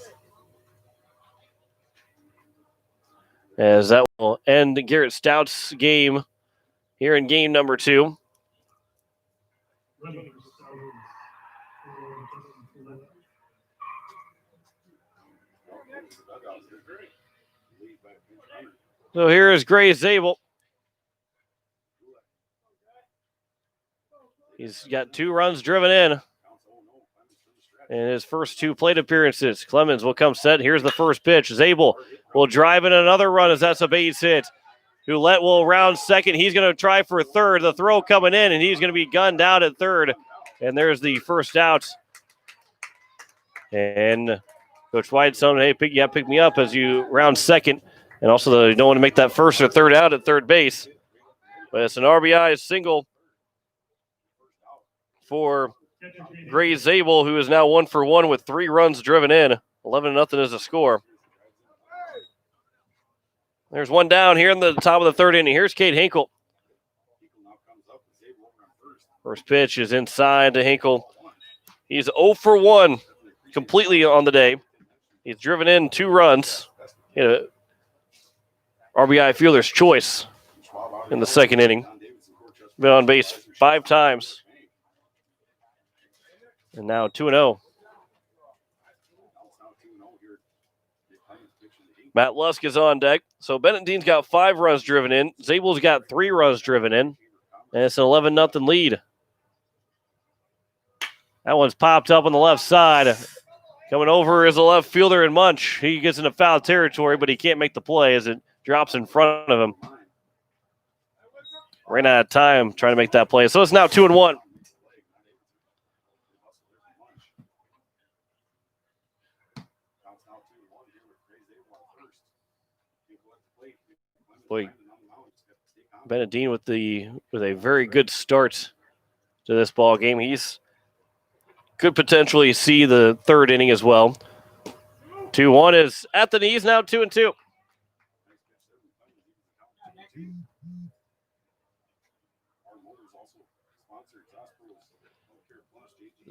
as that will end Garrett Stout's game here in game number 2. So here is Gray Zabel. He's got 2 runs driven in his first 2 plate appearances. Clemens will come set. Here's the first pitch. Zabel will drive in another run as that's a base hit. Hulett will round second. He's going to try for third. The throw coming in, and he's going to be gunned out at third. And there's the first out. And Coach White telling him, hey, pick me up as you round second. And also, you don't want to make that first or third out at third base. But it's an RBI single for Gray Zabel, who is now 1 for 1 with 3 runs driven in. 11-0 is the score. There's one down here in the top of the third inning. Here's Cade Hinkle. First pitch is inside to Hinkle. He's 0 for 1 completely on the day. He's driven in 2 runs. He had a RBI fielder's choice in the second inning. Been on base 5 times. And now 2-0. Matt Lusk is on deck. So Benedictine's got 5 runs driven in. Zabel's got 3 runs driven in. And it's an 11-0 lead. That one's popped up on the left side. Coming over is a left fielder in Munch. He gets into foul territory, but he can't make the play as it drops in front of him. Ran out of time trying to make that play. So it's now 2-1. Boy, Benedictine with a very good start to this ball game. He's could potentially see the third inning as well. 2-1 is at the knees, now 2-2.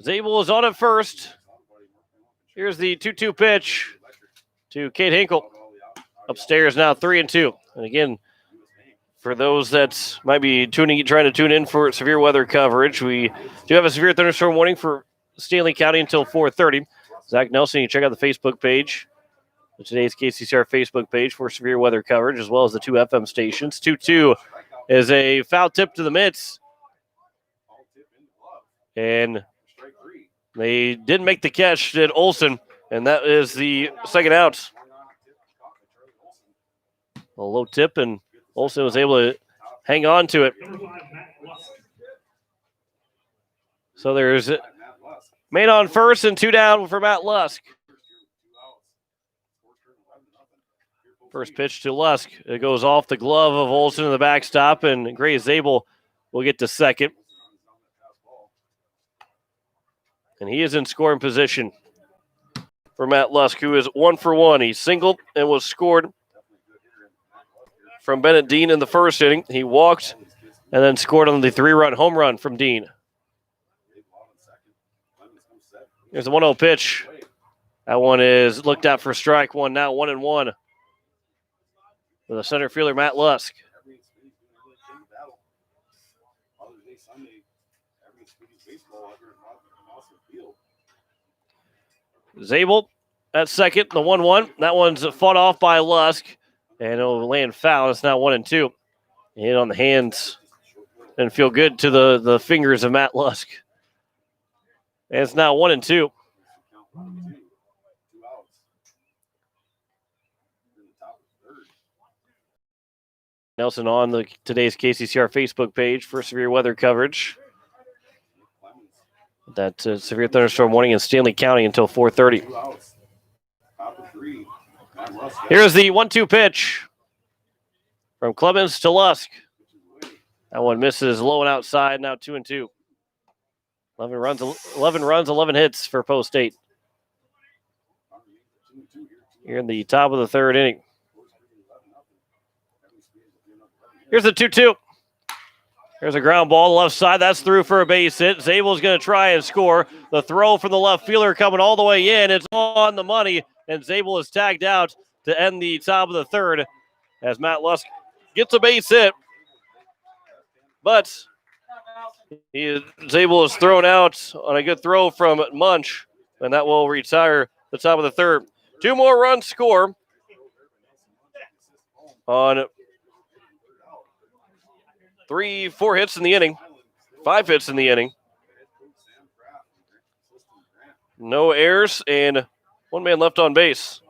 Zabel is on at first. Here's the 2-2 pitch to Cade Hinkle. Upstairs now 3-2. And again, for those that might be trying to tune in for severe weather coverage, we do have a severe thunderstorm warning for Stanley County until 4:30. Zach Nelson, you check out the Facebook page, today's KCCR Facebook page for severe weather coverage, as well as the 2 FM stations. 2-2 is a foul tip to the mitts. And they didn't make the catch, did Olson, and that is the second out. A low tip, and Olson was able to hang on to it. So there's man on first and 2 down for Matt Lusk. First pitch to Lusk. It goes off the glove of Olson in the backstop, and Gray Zabel will get to second. And he is in scoring position for Matt Lusk, who is 1 for 1. He singled and was scored from Bennett Dean in the first inning. He walked and then scored on the 3-run home run from Dean. Here's the 1-0 pitch. That one is looked at for strike one, now 1-1 for the center fielder, Matt Lusk. Zabel at second, the 1-1. That one's fought off by Lusk, and it'll land foul. It's now 1-2. Hit on the hands and feel good to the fingers of Matt Lusk. And it's now 1-2. Nelson on today's KCCR Facebook page for severe weather coverage. That severe thunderstorm warning in Stanley County until 4:30. Here's the 1-2 pitch. From Clemens to Lusk. That one misses low and outside. Now 2-2. 11 runs, 11 hits for Post State. Here in the top of the third inning. Here's the 2-2. There's a ground ball left side. That's through for a base hit. Zabel's going to try and score. The throw from the left fielder coming all the way in. It's on the money, and Zabel is tagged out to end the top of the third as Matt Lusk gets a base hit. But Zabel is thrown out on a good throw from Munch, and that will retire the top of the third. 2 more runs score on 4 hits in the inning, 5 hits in the inning. No errors and 1 man left on base.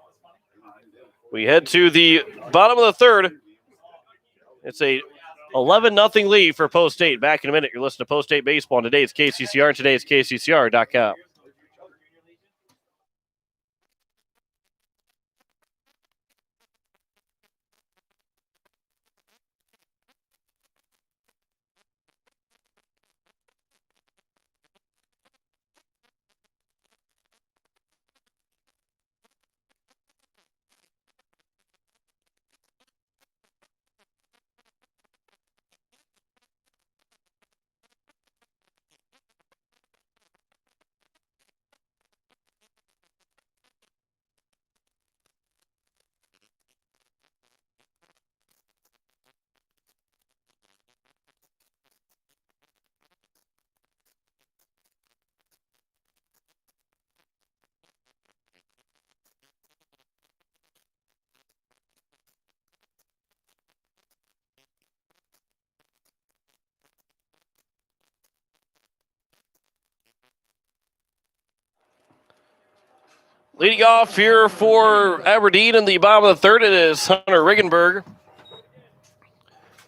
We head to the bottom of the third. It's a 11-0 lead for Post State. Back in a minute. You're listening to Post State Baseball on today's KCCR and today's KCCR.com. Leading off here for Aberdeen in the bottom of the third, it is Hunter Riggenberg.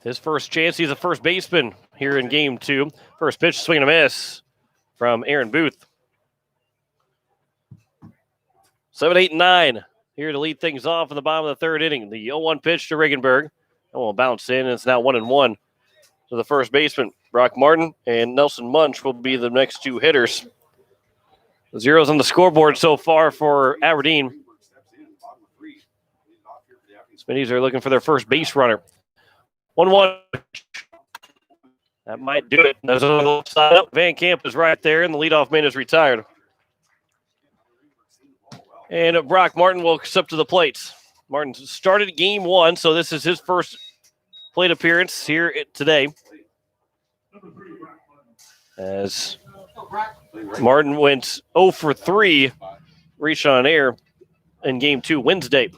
His first chance, he's a first baseman here in game 2. First pitch, swing and a miss from Aaron Booth. 7, 8, 9 here to lead things off in the bottom of the third inning. The 0-1 pitch to Riggenberg. That will bounce in, and it's now 1-1 to the first baseman. Brock Martin and Nelson Munch will be the next 2 hitters. The zeros on the scoreboard so far for Aberdeen. Smittys are looking for their first base runner. 1-1. That might do it. There's a little side up. Van Camp is right there, and the leadoff man is retired. And Brock Martin will step to the plate. Martin started game 1, so this is his first plate appearance here today. As Martin went 0 for 3, reached on air in game 2 Wednesday.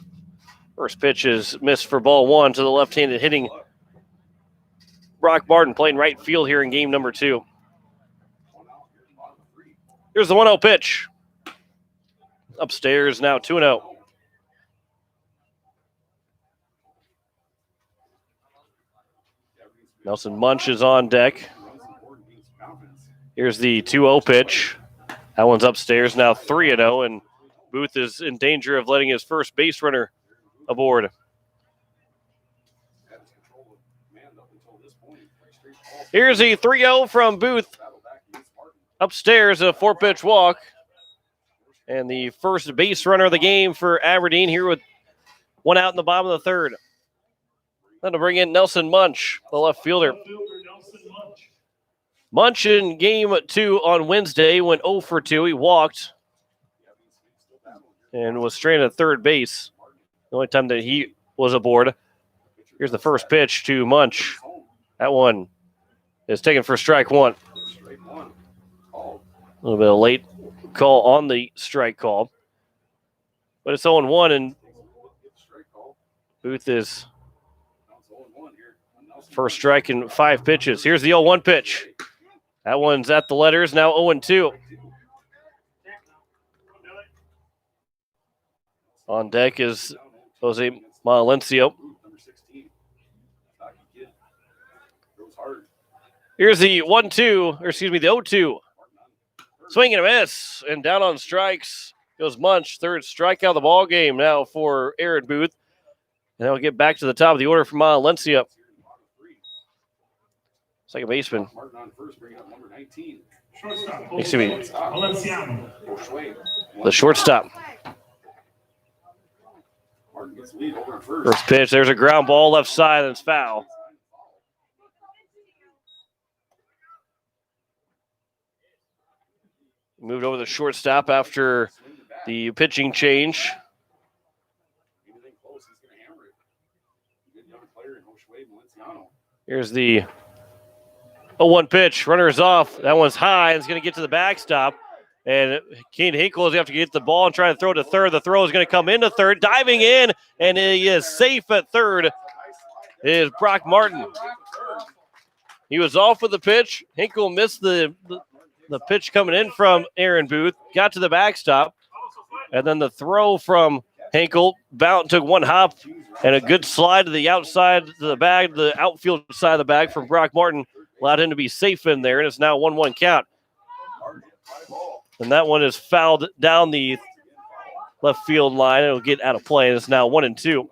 First pitch is missed for ball 1 to the left-handed hitting Brock Martin, playing right field here in game number 2. Here's the 1-0 pitch. Upstairs now 2-0. Nelson Munch is on deck. Here's the 2-0 pitch. That one's upstairs, now 3-0, and Booth is in danger of letting his first base runner aboard. Here's a 3-0 from Booth. Upstairs, a 4-pitch walk. And the first base runner of the game for Aberdeen here with 1 out in the bottom of the third. Then to bring in Nelson Munch, the left fielder. Munch in game 2 on Wednesday went 0 for 2. He walked and was stranded at third base. The only time that he was aboard. Here's the first pitch to Munch. That one is taken for strike 1. A little bit of late call on the strike call. But it's 0-1, and Booth is first strike in 5 pitches. Here's the 0-1 pitch. That one's at the letters, now 0-2. On deck is Jose Malencio. Here's the 0-2. Swing and a miss, and down on strikes goes Munch. Third strikeout of the ball game now for Aaron Booth. And they'll get back to the top of the order from Valencia. Second baseman. Excuse me. The shortstop. First pitch. There's a ground ball left side, and it's foul. Moved over the shortstop after the pitching change. Here's the 0-1 pitch. Runner's off. That one's high. It's going to get to the backstop. And Kane Hinkle is going to have to get the ball and try to throw to third. The throw is going to come into third. Diving in, and he is safe at third. It is Brock Martin. He was off with the pitch. Hinkle missed the pitch coming in from Aaron Booth. Got to the backstop. And then the throw from Hinkle took one hop and a good slide to the outside of the bag, the outfield side of the bag from Brock Martin. Allowed him to be safe in there, and it's now 1-1 count. And that one is fouled down the left field line. It'll get out of play. It's now 1-2.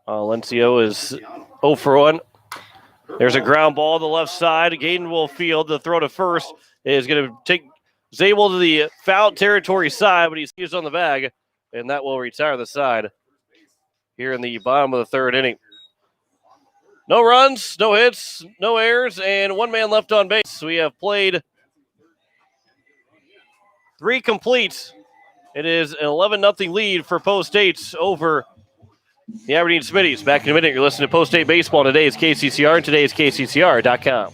Lencio is 0 for 1. There's a ground ball to the left side. Gaten will field. The throw to first is going to take Zabel to the foul territory side, but he's on the bag, and that will retire the side here in the bottom of the third inning. No runs, no hits, no errors, and one man left on base. We have played 3 complete. It is an 11-0 lead for Post State over the Aberdeen Smittys. Back in a minute, you're listening to Post State Baseball. Today is KCCR, and today is KCCR.com.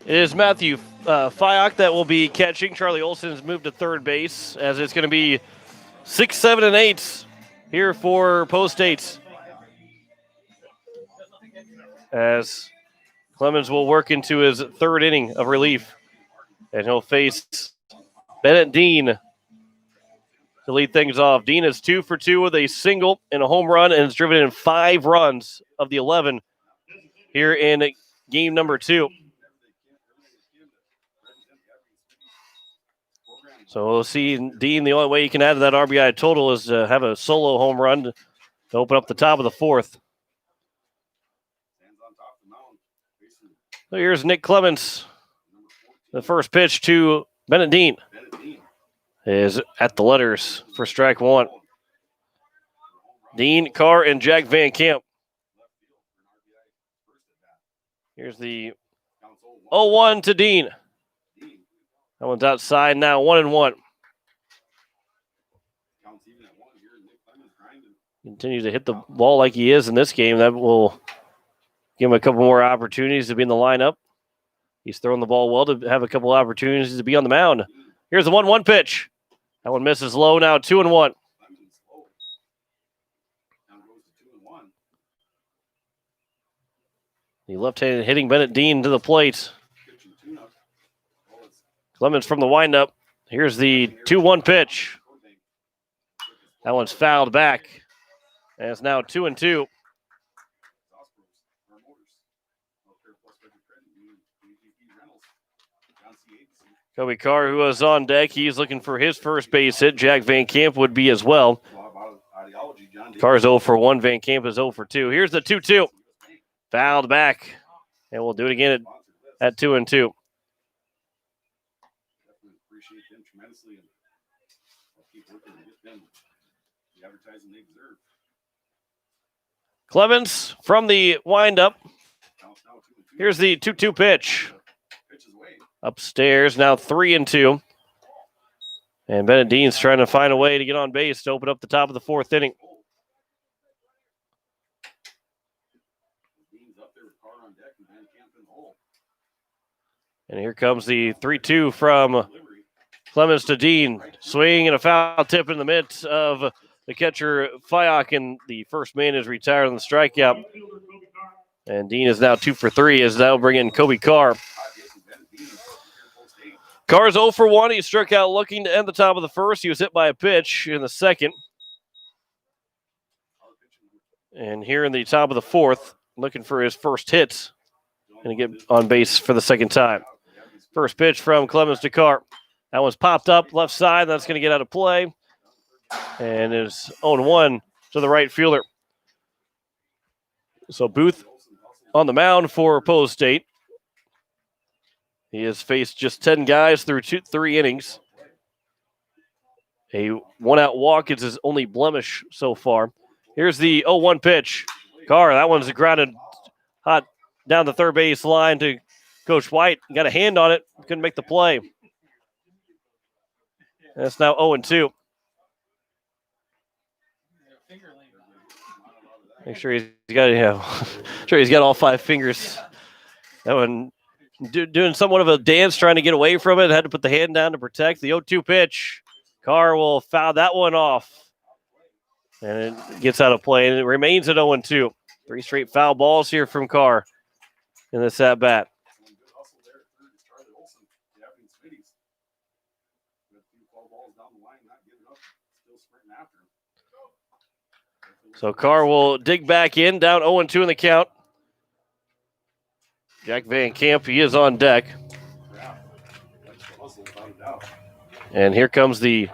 It is Matthew Fyock that will be catching. Charlie Olson has moved to third base, as it's going to be 6, 7, and 8 here for Post State. As Clemens will work into his third inning of relief, and he'll face Bennett Dean to lead things off. Dean is 2 for 2 with a single and a home run, and has driven in 5 runs of the 11 here in game number 2. So we'll see Dean. The only way you can add to that RBI total is to have a solo home run to open up the top of the 4th. So here's Nick Clemens. The first pitch to Bennett Dean is at the letters for strike 1. Dean, Carr, and Jack Van Camp. Here's the 0-1 to Dean. That one's outside now, 1-1. Continues to hit the ball like he is in this game. That will give him a couple more opportunities to be in the lineup. He's throwing the ball well to have a couple opportunities to be on the mound. Here's the 1-1 pitch. That one misses low, now 2-1. The left-handed hitting Bennett Dean to the plate. Clemens from the windup. Here's the 2-1 pitch. That one's fouled back. And it's now 2-2. Kobe Carr, who was on deck, he's looking for his first base hit. Jack Van Camp would be as well. Carr's 0 for 1. Van Camp is 0 for 2. Here's the 2-2. Fouled back. And we'll do it again at 2-2. Appreciate them tremendously, and I'll keep working to get them the advertising they deserve. Clemens from the windup. Here's the 2-2 pitch. Upstairs, now 3-2. And Aberdeen's trying to find a way to get on base to open up the top of the fourth inning. And here comes the 3-2 from Clemens to Dean. Swing and a foul tip in the midst of the catcher, Fyock, and the first man is retired on the strikeout. And Dean is now 2 for 3 as they'll bring in Kobe Carr. Carr's 0 for 1. He struck out looking to end the top of the first. He was hit by a pitch in the second. And here in the top of the fourth, looking for his first hit. And to get on base for the second time. First pitch from Clemens to Carr. That one's popped up left side. That's going to get out of play. And is 0-1 to the right fielder. So Booth on the mound for Opposed State. He has faced just 10 guys through 3 innings. A 1-out walk is his only blemish so far. Here's the 0-1 pitch. Carr, that one's grounded hot down the third base line to Coach White. Got a hand on it. Couldn't make the play. That's now 0-2. Make sure he's got all 5 fingers. That one doing somewhat of a dance, trying to get away from it. Had to put the hand down to protect the 0-2 pitch. Carr will foul that one off, and it gets out of play, and it remains at 0-2. 3 straight foul balls here from Carr in this at bat. So Carr will dig back in, down 0-2 in the count. Jack Van Camp, he is on deck. And here comes the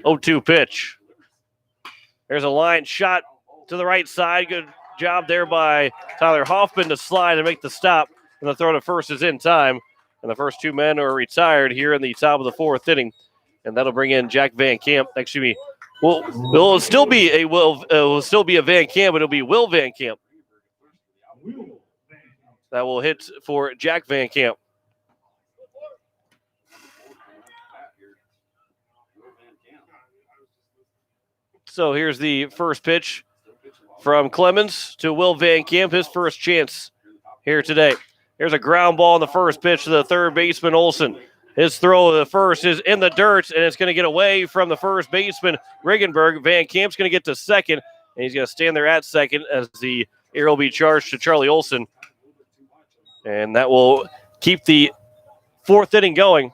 0-2 pitch. There's a line shot to the right side. Good job there by Tyler Hoffman to slide and make the stop. And the throw to first is in time. And the first 2 men are retired here in the top of the fourth inning. And that'll bring in Jack Van Camp. Excuse me. Well, it will still be a Van Camp, but it'll be Will Van Camp. That will hit for Jack Van Camp. So here's the first pitch from Clemens to Will Van Camp, his first chance here today. Here's a ground ball in the first pitch to the third baseman, Olson. His throw to the first is in the dirt, and it's going to get away from the first baseman, Riggenberg. Van Camp's going to get to second, and he's going to stand there at second as the air will be charged to Charlie Olson. And that will keep the fourth inning going.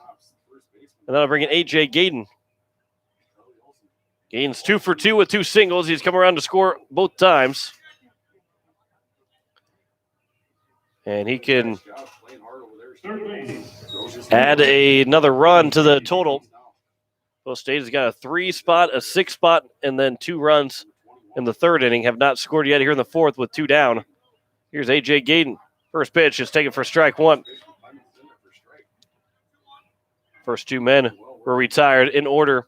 And that'll bring in A.J. Gayden. Gayden's 2 for 2 with 2 singles. He's come around to score both times. And he can add another run to the total. Both State has got a 3-spot, a 6-spot, and then 2 runs in the third inning. Have not scored yet here in the fourth with 2 down. Here's A.J. Gayden. First pitch is taken for strike 1. First 2 men were retired in order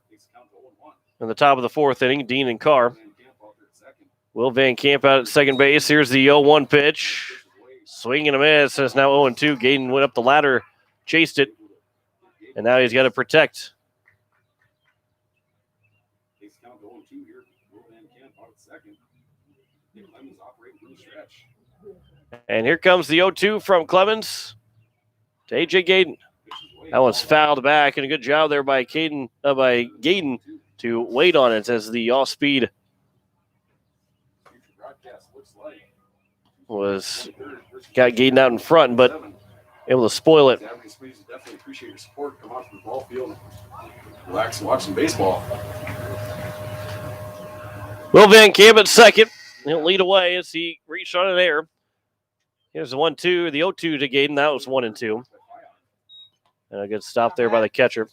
in the top of the fourth inning, Dean and Carr. Will Van Camp out at second base. Here's the 0-1 pitch. Swing and a miss. It's now 0-2. Gayden went up the ladder, chased it, and now he's got to protect. And here comes the 0-2 from Clemens to A.J. Gayden. That one's fouled back, and a good job there by Gayden to wait on it as the off-speed got Gayden out in front, but able to spoil it. Definitely appreciate your support. Come out to the ball field, relax and watch some baseball. Will Van Camp at second. He'll lead away as he reached on an air. Here's the 1-2, the 0-2 to Gayden. That was 1-2. And a good stop there by the catcher.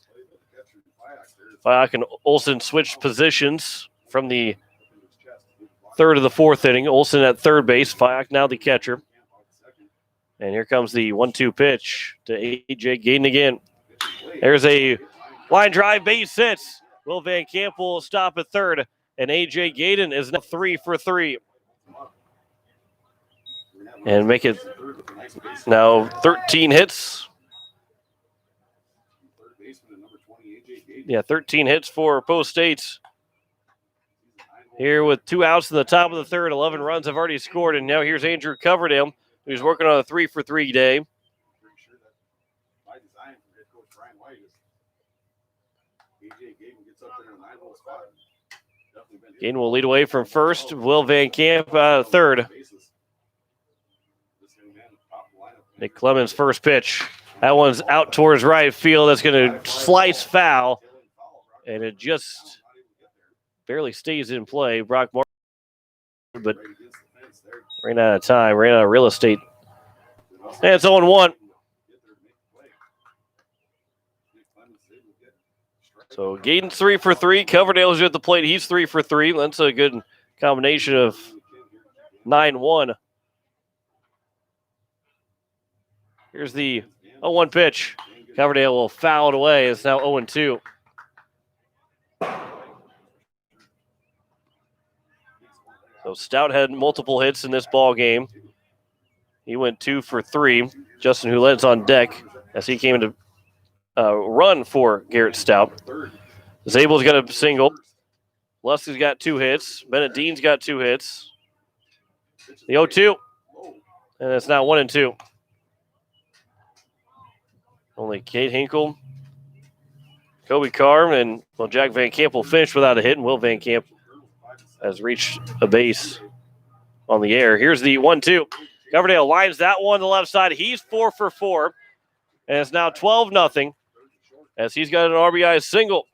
Fyock and Olson switched positions from the third to the fourth inning. Olson at third base. Fyock now the catcher. And here comes the 1-2 pitch to A.J. Gayden again. There's a line drive, base hits. Will Van Camp will stop at third, and A.J. Gaden is now 3 for 3. And make it now 13 hits. Yeah, 13 hits for Post State. Here with 2 outs in the top of the third, 11 runs have already scored, and now here's Andrew Coverdale, who's working on a 3 for 3 day. Gaden will lead away from first. Will Van Camp third. Nick Clemens' first pitch. That one's out towards right field. That's going to slice foul, and it just barely stays in play. Brock Martin, but ran out of time, ran out of real estate. And it's 0-1. So Gaden's 3 for 3. Coverdale's at the plate. He's 3 for 3. That's a good combination of 9-1. Here's the 0-1 pitch. Coverdale will foul it away. It's now 0-2. So Stout had multiple hits in this ball game. He went 2 for 3. Justin Houlette's on deck as he came into run for Garrett Stout. Zabel's got a single. Lusk's got 2 hits. Bennett Dean's got 2 hits. The 0-2. And it's now 1-2. Only Kate Hinkle, Kobe Carr, and Jack Van Camp will finish without a hit, and Will Van Camp has reached a base on the air. Here's the 1-2. Coverdale lines that one to the left side. He's 4 for 4, and it's now 12-0 as he's got an RBI single.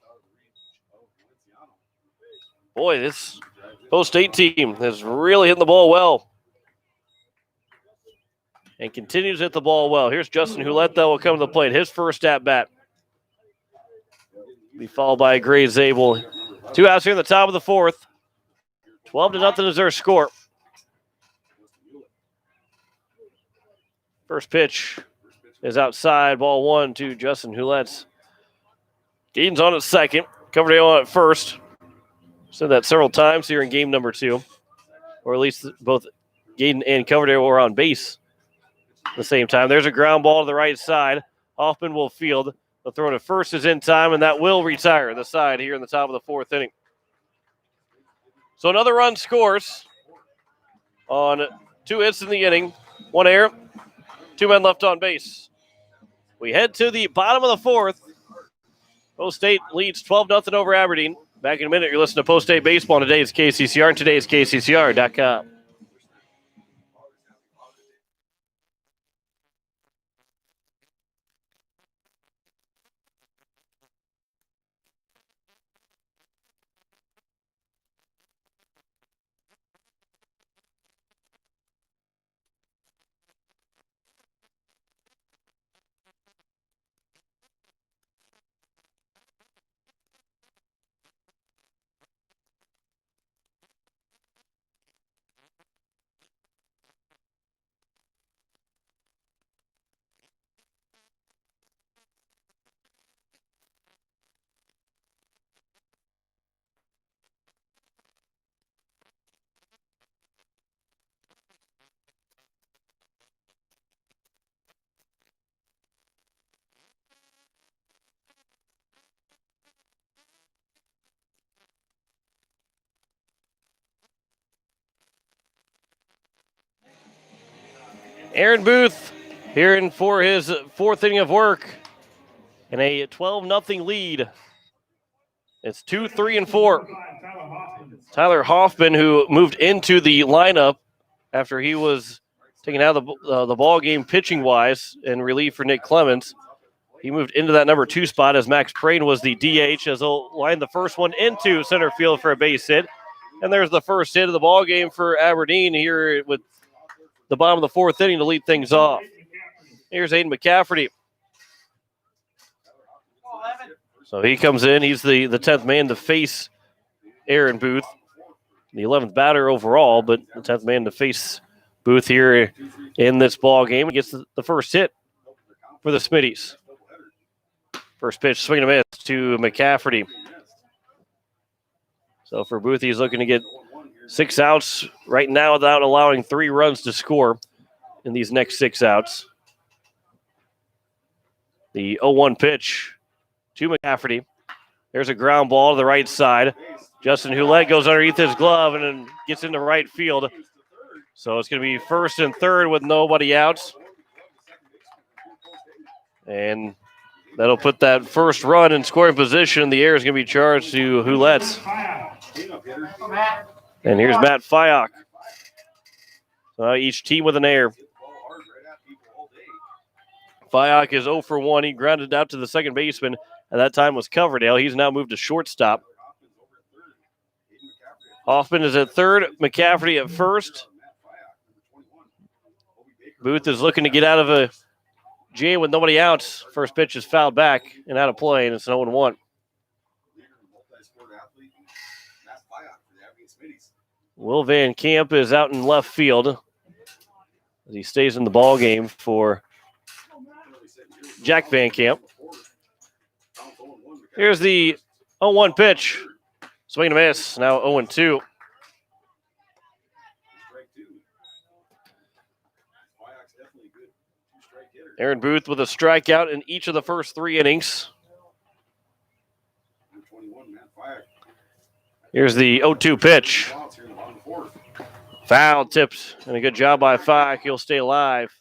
Boy, this Post State team is really hitting the ball well. And continues to hit the ball well. Here's Justin Houlette, though, will come to the plate. His first at-bat. Be followed by Gray Zabel. 2 outs here in the top of the fourth. 12-0 is their score. First pitch is outside. Ball 1 to Justin Houlette. Gaden's on at second. Coverdale on at first. Said that several times here in game number 2. Or at least both Gaden and Coverdale were on base at the same time. There's a ground ball to the right side. Hoffman will field. The throw to first is in time, and that will retire the side here in the top of the 4th inning. So another run scores on 2 hits in the inning. 1 error, 2 men left on base. We head to the bottom of the 4th. Post State leads 12-0 over Aberdeen. Back in a minute, you're listening to Post State Baseball on today's KCCR and today's KCCR.com. Aaron Booth here in for his 4th inning of work in a 12-0 lead. It's 2, 3, and 4. Tyler Hoffman, who moved into the lineup after he was taken out of the ball game pitching-wise and relief for Nick Clemens. He moved into that number 2 spot as Max Prane was the DH, as they'll line the first one into center field for a base hit. And there's the first hit of the ball game for Aberdeen here with the bottom of the 4th inning to lead things off. Here's Aiden McCafferty. So he comes in. He's the 10th man to face Aaron Booth. The 11th batter overall, but the 10th man to face Booth here in this ball game. He gets the first hit for the Smittys. First pitch, swing and a miss to McCafferty. So for Booth, he's looking to get 6 outs right now without allowing 3 runs to score in these next 6 outs. The 0-1 pitch to McCafferty. There's a ground ball to the right side. Justin Houlette goes underneath his glove and then gets into right field. So it's going to be first and third with nobody out. And that'll put that first run in scoring position. The air is going to be charged to Houlette. And here's Matt Fyock. So each team with an air. Fyock is 0 for 1. He grounded out to the second baseman. At that time was Coverdale. He's now moved to shortstop. Hoffman is at third. McCafferty at first. Booth is looking to get out of a jam with nobody out. First pitch is fouled back and out of play, and it's an 0-1. Will Van Camp is out in left field as he stays in the ball game for Jack Van Camp. Here's the 0-1 pitch. Swing and a miss. Now 0-2. Aaron Booth with a strikeout in each of the first 3 innings. Here's the 0-2 pitch. Foul tipped, and a good job by Fyock. He'll stay alive.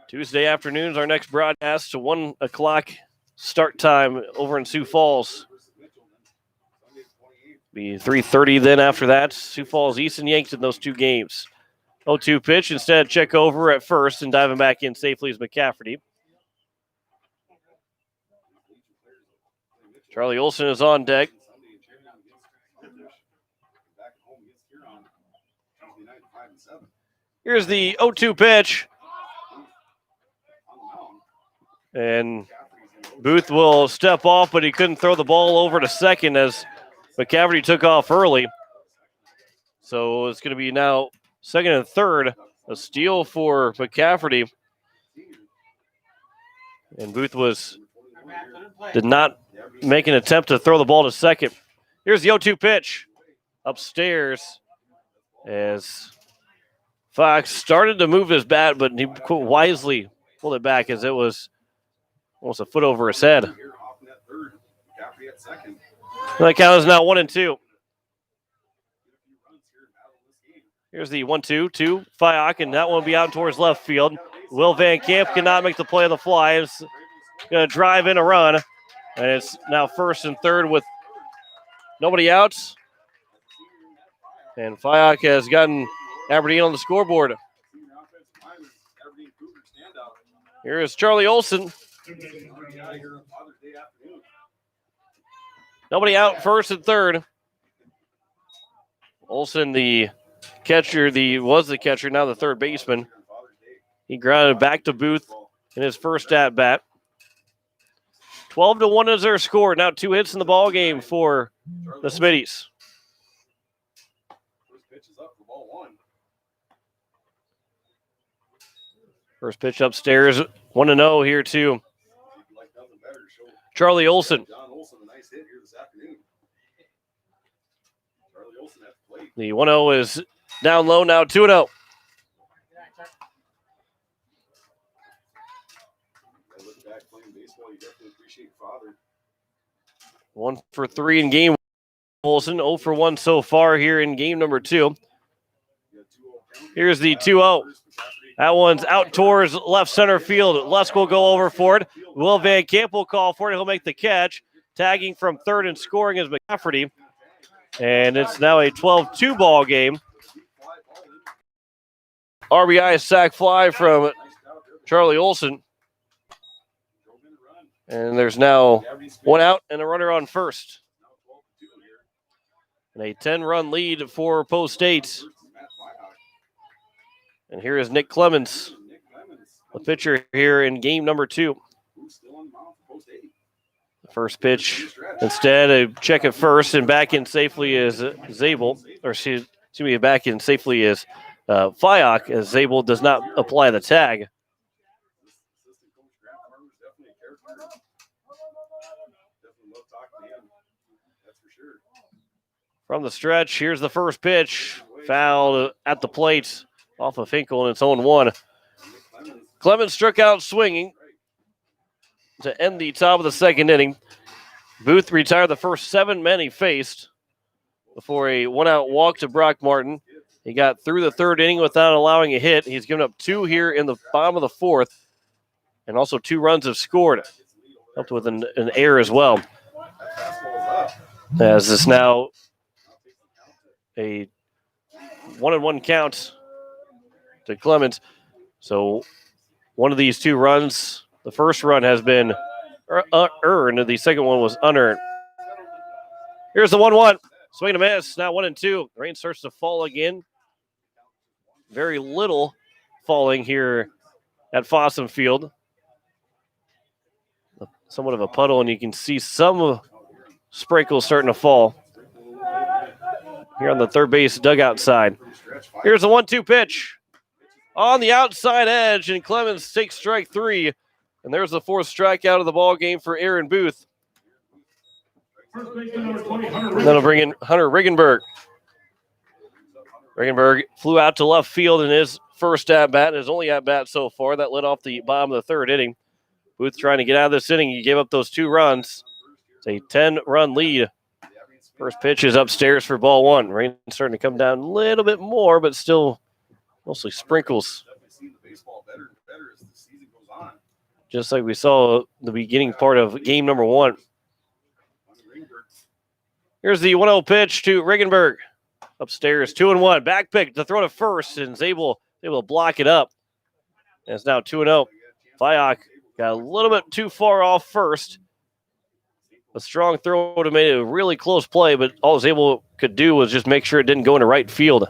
Tuesday afternoons, our next broadcast to 1 o'clock start time over in Sioux Falls. Be 3:30 then after that. Sioux Falls, East and Yankton, those 2 games. 0-2 pitch. Instead, check over at first and diving back in safely is McCafferty. Charlie Olson is on deck. Here's the 0-2 pitch. And Booth will step off, but he couldn't throw the ball over to second as McCafferty took off early. So it's going to be now second and third. A steal for McCafferty. And Booth did not make an attempt to throw the ball to second. Here's the 0-2 pitch. Upstairs as Fox started to move his bat, but he wisely pulled it back as it was almost a foot over his head. The count is now 1-2. Here's the 1-2 to Fyock, and that one will be out towards left field. Will Van Camp cannot make the play on the fly. He's going to drive in a run, and it's now first and third with nobody out. And Fyock has gotten Aberdeen on the scoreboard. Here is Charlie Olson. Nobody out, first and third. Olson, the catcher, was the catcher, now the third baseman. He grounded back to Booth in his first at-bat. 12-1 is their score. Now 2 hits in the ball game for the Smittys. First pitch upstairs, 1-0 here to Charlie Olson. The 1-0 is down low, now 2-0. One for 3 in game. Olson 0 for 1 so far here in game number 2. Here's the 2-0. That one's out towards left center field. Lusk will go over for it. Will Van Camp will call for it. He'll make the catch. Tagging from third and scoring is McCafferty. And it's now a 12-2 ball game. RBI sac fly from Charlie Olson. And there's now 1 out and a runner on first. And a 10-run lead for Post State. And here is Nick Clemens, the pitcher here in game number 2. The first pitch, instead, a check at first, and back in safely is Zabel, or excuse me, back in safely is Fyock, as Zabel does not apply the tag. Grant Farmer's definitely a character. Definitely love talking to him. That's for sure. From the stretch, here's the first pitch. Fouled at the plate off of Hinkle, and it's 0-1. Clemens struck out swinging to end the top of the second inning. Booth retired the first 7 men he faced before a one-out walk to Brock Martin. He got through the third inning without allowing a hit. He's given up 2 here in the bottom of the fourth, and also 2 runs have scored. Helped with an error as well. As it's now a 1-1 count to Clemens. So one of these 2 runs, the first run has been earned, the second one was unearned. Here's the 1-1. Swing and a miss. Now 1-2. Rain starts to fall again. Very little falling here at Fossum Field. Somewhat of a puddle, and you can see some sprinkles starting to fall here on the third base dugout side. Here's the 1-2 pitch on the outside edge, and Clemens takes strike 3. And there's the 4th strikeout of the ball game for Aaron Booth. That'll bring in Hunter Riggenberg. Riggenberg flew out to left field in his first at-bat, his only at-bat so far. That led off the bottom of the third inning. Booth trying to get out of this inning. He gave up those 2 runs. It's a 10-run lead. First pitch is upstairs for ball 1. Rain starting to come down a little bit more, but still mostly sprinkles. Just like we saw the beginning part of game number 1. Here's the 1-0 pitch to Riggenberg. Upstairs, 2-1. Back pick to throw to first, and is able to block it up. And it's now 2-0. Fyock got a little bit too far off first. A strong throw would have made it a really close play, but all Zabel could do was just make sure it didn't go into right field.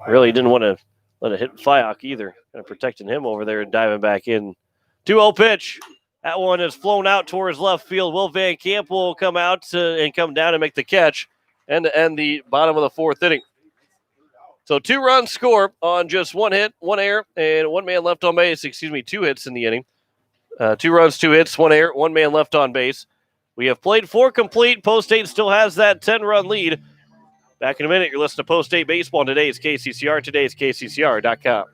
Really didn't want to let it hit Fyock either. Kind of protecting him over there and diving back in. 2-0 pitch. That one is flown out towards left field. Will Van Camp will come out and come down and make the catch and to end the bottom of the 4th inning. So 2 runs score on just 1 hit, 1 error, and 1 man left on base. 2 hits in the inning. 2 runs, 2 hits, 1 error, 1 man left on base. We have played 4 complete. Post 8 still has that 10-run lead. Back in a minute, you're listening to Post 8 Baseball on today's KCCR. Today's KCCR.com.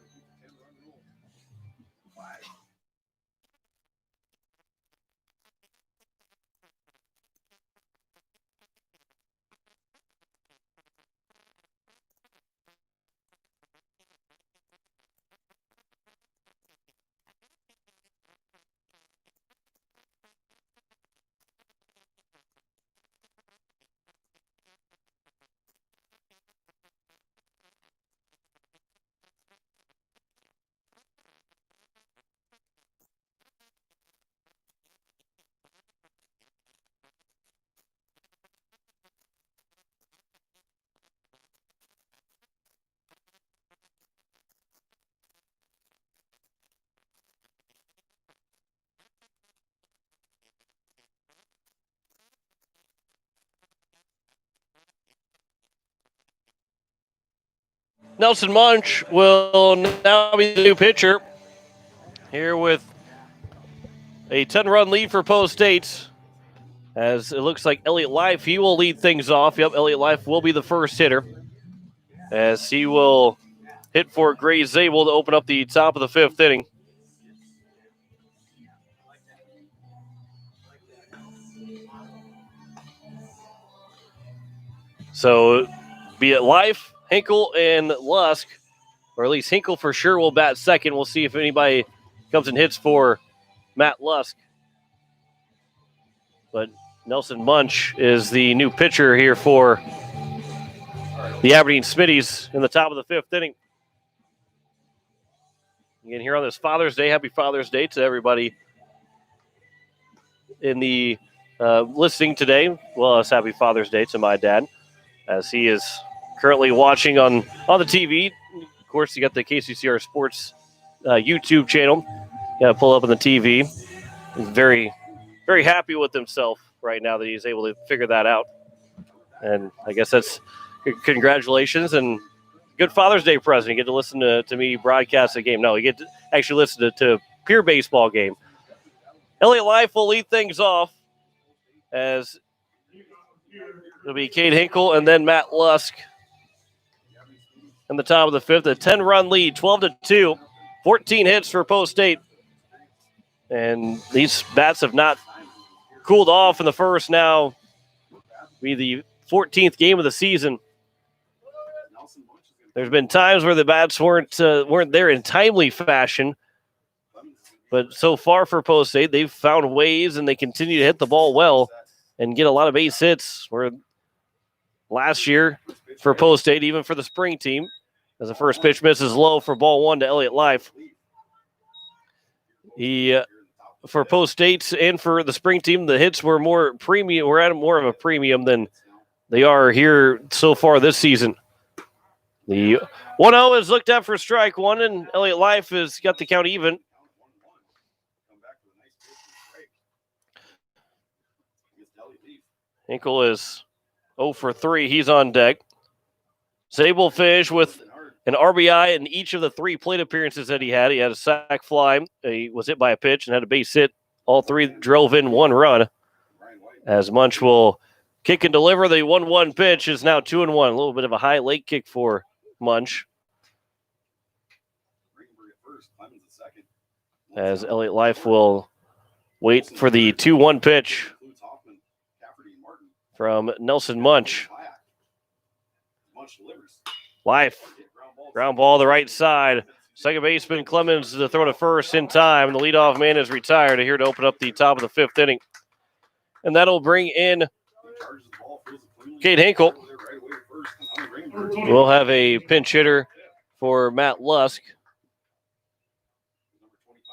Nelson Munch will now be the new pitcher here with a 10-run lead for Post 8. As it looks like Elliott Life, he will lead things off. Yep, Elliott Life will be the first hitter as he will hit for Gray Zabel to open up the top of the 5th inning. So be it Life, Hinkle, and Lusk, or at least Hinkle for sure will bat second. We'll see if anybody comes and hits for Matt Lusk. But Nelson Munch is the new pitcher here for the Aberdeen Smittys in the top of the 5th inning. Again, here on this Father's Day, happy Father's Day to everybody in the listening today. Well, it's happy Father's Day to my dad, as he is currently watching on the TV. Of course, you got the KCCR Sports YouTube channel. Got to pull up on the TV. He's very, very happy with himself right now that he's able to figure that out. And I guess that's congratulations and good Father's Day present. You get to listen to me broadcast the game. No, you get to actually listen to Pierre baseball game. Elliott Life will lead things off as it'll be Cade Hinkle and then Matt Lusk in the top of the fifth. A 10-run lead, 12-2, 14 hits for Post State. And these bats have not cooled off in the first. Now be the 14th game of the season. There's been times where the bats weren't there in timely fashion, but so far for Post State, they've found ways and they continue to hit the ball well and get a lot of base hits. Where last year for Post State, even for the spring team, as the first pitch misses low for ball one to Elliott Life. For Post State and for the spring team, the hits were more premium. We're at more of a premium than they are here so far this season. The 1-0 is looked at for strike one, and Elliott Life has got the count even. Hinkle is 0 for 3. He's on deck. Zabel finished with an RBI in each of the 3 plate appearances that he had. He had a sac fly. He was hit by a pitch and had a base hit. All 3 drove in 1 run. As Munch will kick and deliver, the 1-1 pitch is now 2-1. A little bit of a high late kick for Munch. As Elliott Life will wait for the 2-1 pitch from Nelson Munch. Life, ground ball to the right side. Second baseman Clemens to throw to first in time. The leadoff man is retired here to open up the top of the 5th inning. And that'll bring in Cade Hinkle. We'll have a pinch hitter for Matt Lusk.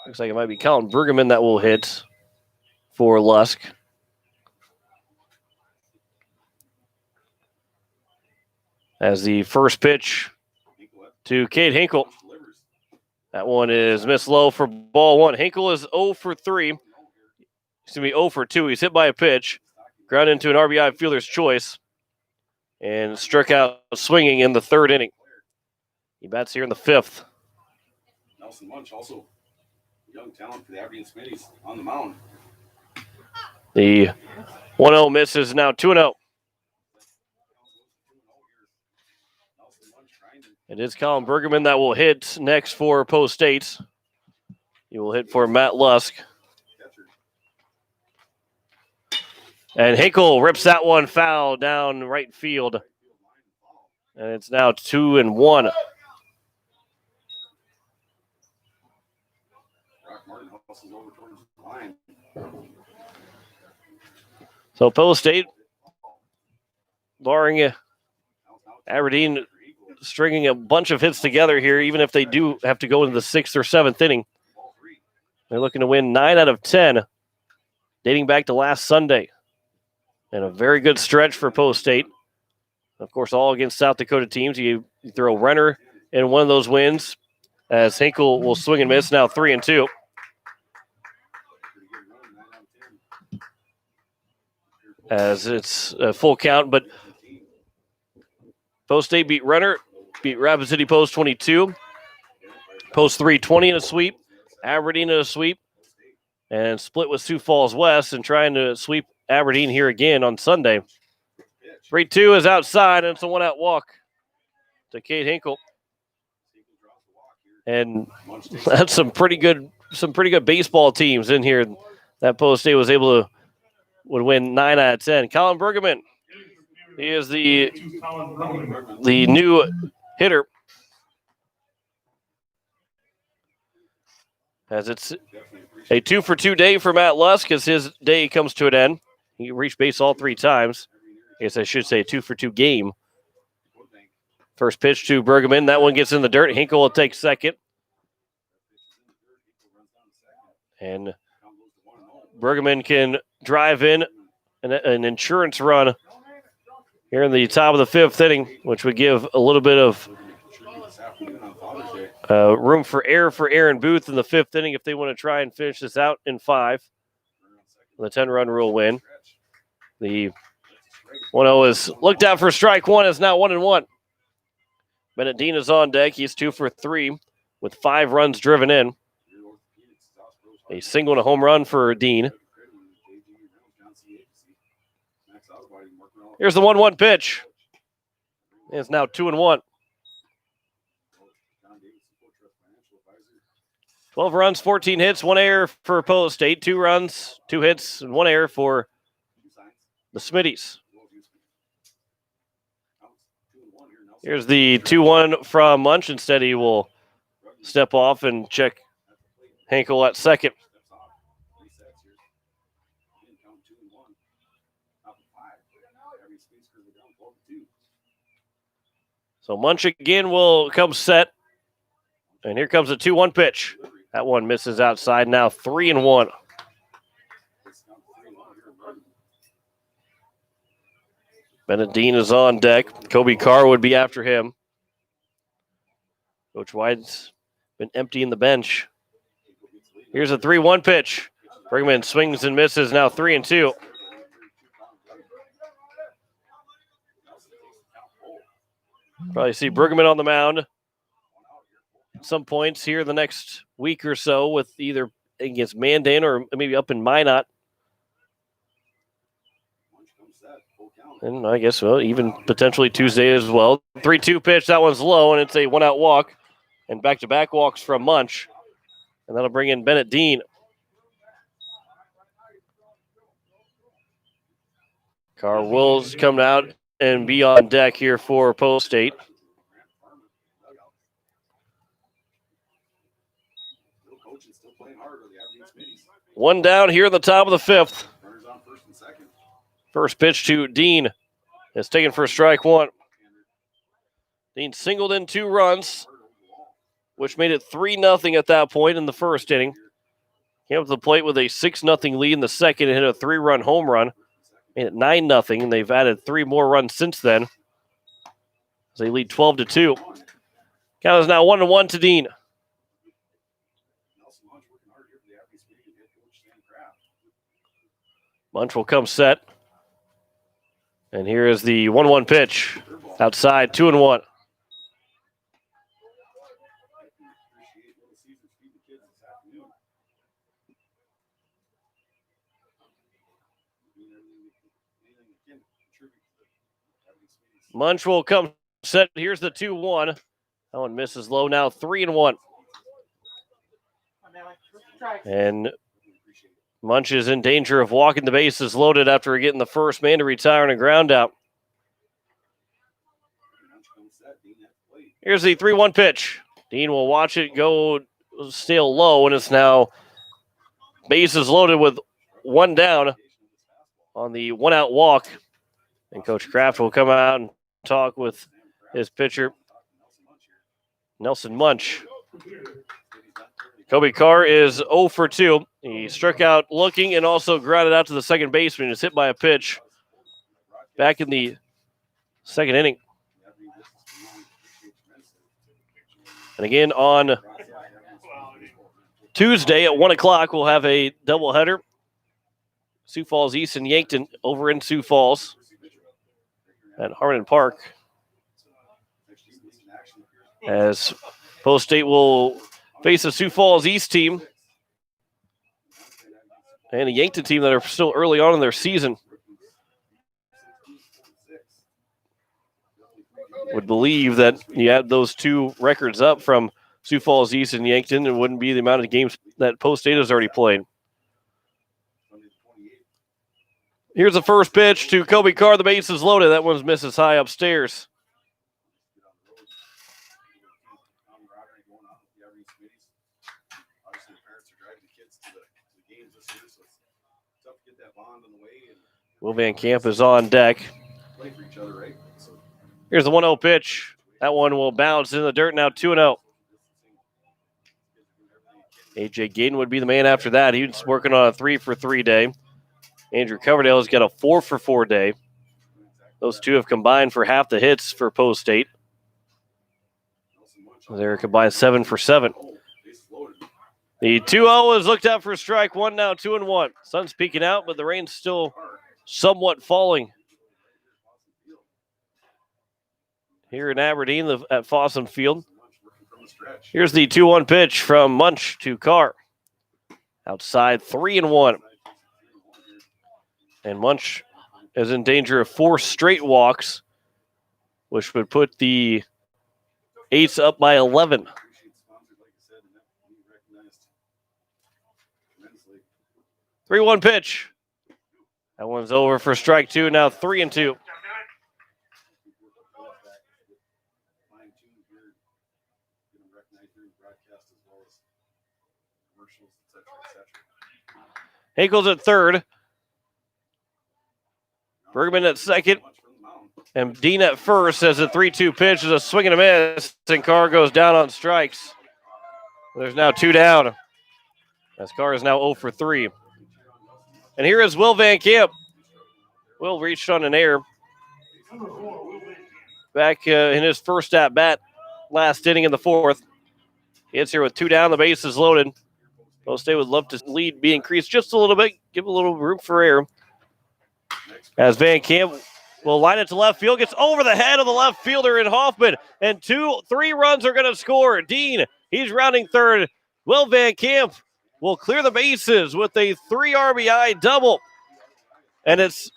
Looks like it might be Colin Bergman that will hit for Lusk. As the first pitch to Cade Hinkle. That one is missed low for ball 1. Hinkle is 0 for 3. Excuse me, 0 for 2. He's hit by a pitch. Ground into an RBI fielder's choice. And struck out swinging in the 3rd inning. He bats here in the 5th. Nelson Munch, also young talent for the Aberdeen Smittys on the mound. The 1-0 misses, now 2-0. It is Colin Bergman that will hit next for Post State. He will hit for Matt Lusk. And Hinkle rips that one foul down right field. And it's now 2-1. So Post State, barring Aberdeen stringing a bunch of hits together here, even if they do have to go into the 6th or 7th inning, they're looking to win 9 out of 10, dating back to last Sunday. And a very good stretch for Post State. Of course, all against South Dakota teams. You throw Renner in one of those wins, as Hinkle will swing and miss, now 3-2. As it's a full count, but Post State beat Renner, beat Rapid City Post 22, Post 320 in a sweep, Aberdeen in a sweep, and split with Sioux Falls West and trying to sweep Aberdeen here again on Sunday. 3-2 is outside, and it's a 1-out walk to Cade Hinkle. And that's some pretty good baseball teams in here. That Post State would win 9 out of 10. Colin Bergman, he is the new hitter. As it's a 2-for-2 day for Matt Lusk, as his day comes to an end. He reached base all 3 times. I guess I should say 2-for-2 game. First pitch to Bergman. That one gets in the dirt. Hinkle will take second. And Bergman can drive in an insurance run here in the top of the 5th inning, which would give a little bit of room for error for Aaron Booth in the 5th inning if they want to try and finish this out in 5. The 10-run rule win. The 1-0 is looked out for strike one. It's now 1-1. Bennett Dean is on deck. He's 2 for 3 with 5 runs driven in. A single and a home run for Dean. Here's the 1-1 pitch. It's now 2-1. 12 runs, 14 hits, 1 error for Post State. 2 runs, 2 hits, and 1 error for the Smittys. Here's the 2-1 from Munch. Instead, he will step off and check Hankel at second. So Munch again will come set. And here comes a 2-1 pitch. That one misses outside. Now 3-1. Aberdeen is on deck. Kobe Carr would be after him. Coach White's been emptying the bench. Here's a 3-1 pitch. Brigman swings and misses. Now 3-2. Probably see Bruggeman on the mound at some points here the next week or so with either against Mandan or maybe up in Minot. And I guess, well, even potentially Tuesday as well. 3-2 pitch. That one's low, and it's a 1-out walk. And back-to-back walks from Munch. And that'll bring in Bennett Dean. Carr will come out and be on deck here for Post State. One down here at the top of the 5th. First pitch to Dean is taken for strike 1. Dean singled in 2 runs, which made it 3-0 at that point in the first inning. Came up to the plate with a 6-0 lead in the second and hit a 3-run home run. Made it 9-0, and they've added 3 more runs since then. As they lead 12-2. Count is now 1-1 to Dean. Munch will come set. And here is the 1-1 pitch. Outside, 2-1. Munch will come set. Here's the 2-1. That one misses low. Now 3-1. And Munch is in danger of walking the bases loaded after getting the first man to retire on a ground out. Here's the 3-1 pitch. Dean will watch it go still low, and it's now bases loaded with 1 down on the 1-out walk. And Coach Kraft will come out and talk with his pitcher, Nelson Munch. Kobe Carr is 0 for 2. He struck out looking and also grounded out to the second baseman. He was hit by a pitch back in the second inning. And again on Tuesday at 1 o'clock, we'll have a doubleheader. Sioux Falls East and Yankton over in Sioux Falls at Harmon Park. As Post State will face a Sioux Falls East team and a Yankton team that are still early on in their season. Would believe that you add those 2 records up from Sioux Falls East and Yankton, it wouldn't be the amount of games that Post State has already played. Here's the first pitch to Kobe Carr. The base is loaded. That one's misses high upstairs. Will Van Camp is on deck. Here's the 1-0 pitch. That one will bounce in the dirt. Now 2-0. A.J. Gayden would be the man after that. He's working on a 3-for-3 day. Andrew Coverdale has got a 4-for-4 day. Those two have combined for half the hits for Post State. They're combined 7 for 7. The 2-0 is looked out for strike 1, now 2-1. Sun's peeking out, but the rain's still somewhat falling here in Aberdeen at Fossum Field. Here's the 2-1 pitch from Munch to Carr. outside 3-1. And Munch is in danger of 4 straight walks, which would put the Eights up by 11. 3-1 pitch. That one's over for strike 2. Now 3-2. Hinkle's at third. Bergman at second. And Dean at first as the 3-2 pitch is a swing and a miss. And Carr goes down on strikes. There's now 2 down. As Carr is now 0 for 3. And here is Will Van Camp. Will reached on an error. Back in his first at bat last inning in the 4th. He hits here with 2 down. The base is loaded. Post State would love to lead be increased just a little bit. Give a little room for error. As Van Camp will line it to left field. Gets over the head of the left fielder in Hoffman. And 3 runs are going to score. Dean, he's rounding third. Will Van Camp will clear the bases with a 3 RBI double. And it's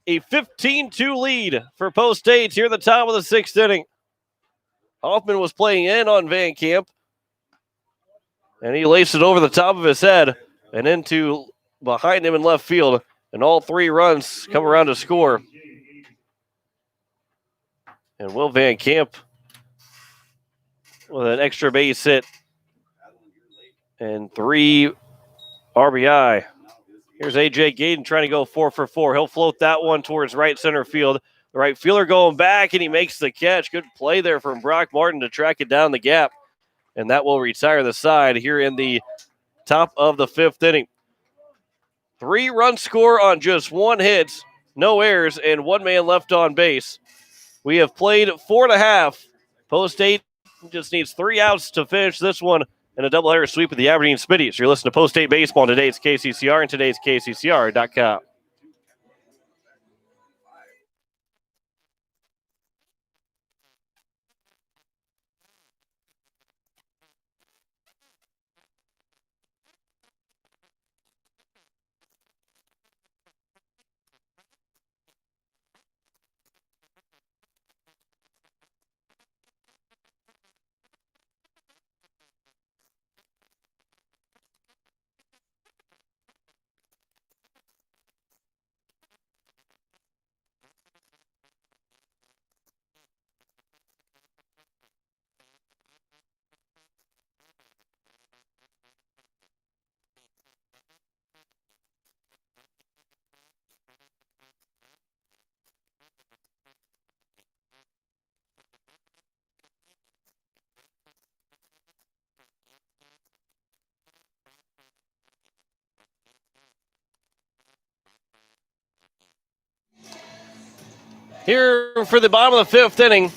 a 15-2 lead for Post State here at the top of the 6th inning. Hoffman was playing in on Van Camp. And he laced it over the top of his head and into behind him in left field. And all 3 runs come around to score. And Will Van Camp with an extra base hit and 3 RBI. Here's A.J. Gaden trying to go 4 for 4. He'll float that one towards right center field. The right fielder going back, and he makes the catch. Good play there from Brock Martin to track it down the gap. And that will retire the side here in the top of the 5th inning. 3-run score on just 1 hit, no errors, and 1 man left on base. We have played 4.5. Post State just needs 3 outs to finish this one in a doubleheader sweep of the Aberdeen Smittys. You're listening to Post State Baseball on today's KCCR and today's KCCR.com. Here for the bottom of the 5th inning,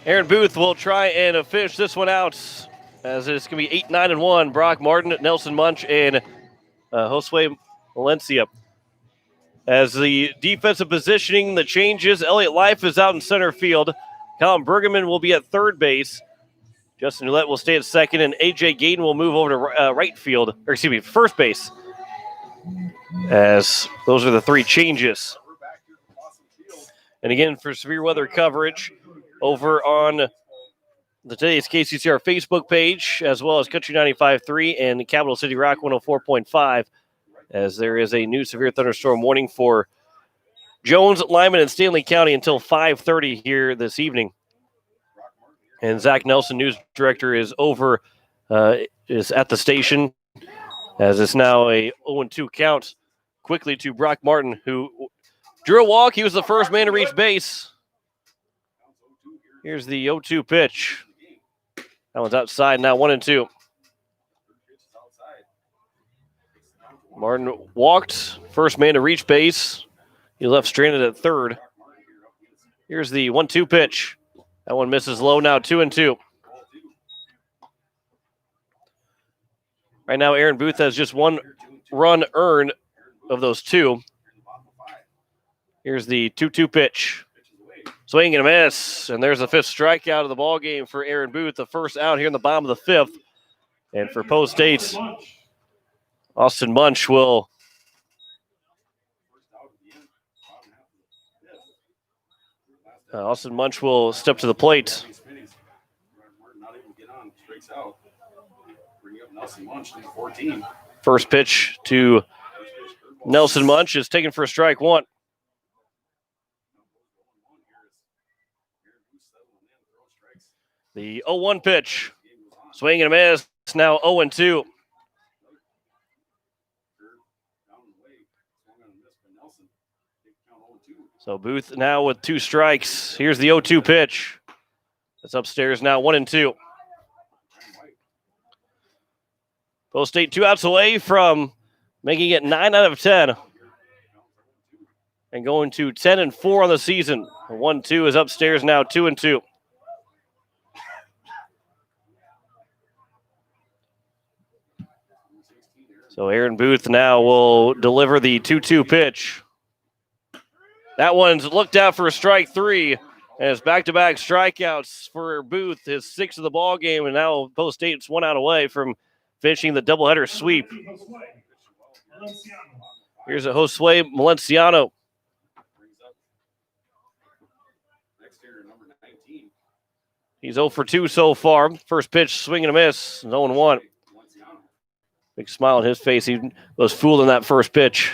Aaron Booth will try and finish this one out as it's going to be 8-9-1. Brock Martin, Nelson Munch, and Josue Valencia. As the defensive positioning, the changes, Elliott Life is out in center field. Colin Bergman will be at third base. Justin Ouellette will stay at second, and A.J. Gaden will move over to first base. As those are the 3 changes. And again, for severe weather coverage, over on the today's KCCR Facebook page, as well as Country 95.3 and Capital City Rock 104.5, as there is a new severe thunderstorm warning for Jones, Lyman, and Stanley County until 5:30 here this evening. And Zach Nelson, news director, is at the station, as it's now a 0-2 count. Quickly to Brock Martin, who drew a walk. He was the first man to reach base. Here's the 0-2 pitch. That one's outside now, 1-2. Martin walked, first man to reach base. He left stranded at third. Here's the 1-2 pitch. That one misses low, now 2-2. Right now, Aaron Booth has just 1 run earned of those 2. Here's the 2-2 pitch. Swing and a miss, and there's the 5th strikeout of the ball game for Aaron Booth, the first out here in the bottom of the 5th. And for Post State, Austin Munch will step to the plate. First pitch to Nelson Munch is taken for strike one. The 0-1 pitch. Swing and a miss. It's now 0-2. So Booth now with 2 strikes. Here's the 0-2 pitch. That's upstairs now 1-2. Post State 2 outs away from making it 9 out of 10. And going to 10-4 on the season. 1-2 is upstairs now 2-2. So Aaron Booth now will deliver the 2-2 pitch. That one's looked out for strike 3. And it's back-to-back strikeouts for Booth, his 6th of the ball game, and now Post State's 1 out away from finishing the doubleheader sweep. Here's a Josue Malenciano. He's 0 for 2 so far. First pitch, swing and a miss, 0-1. Big smile on his face. He was fooled in that first pitch.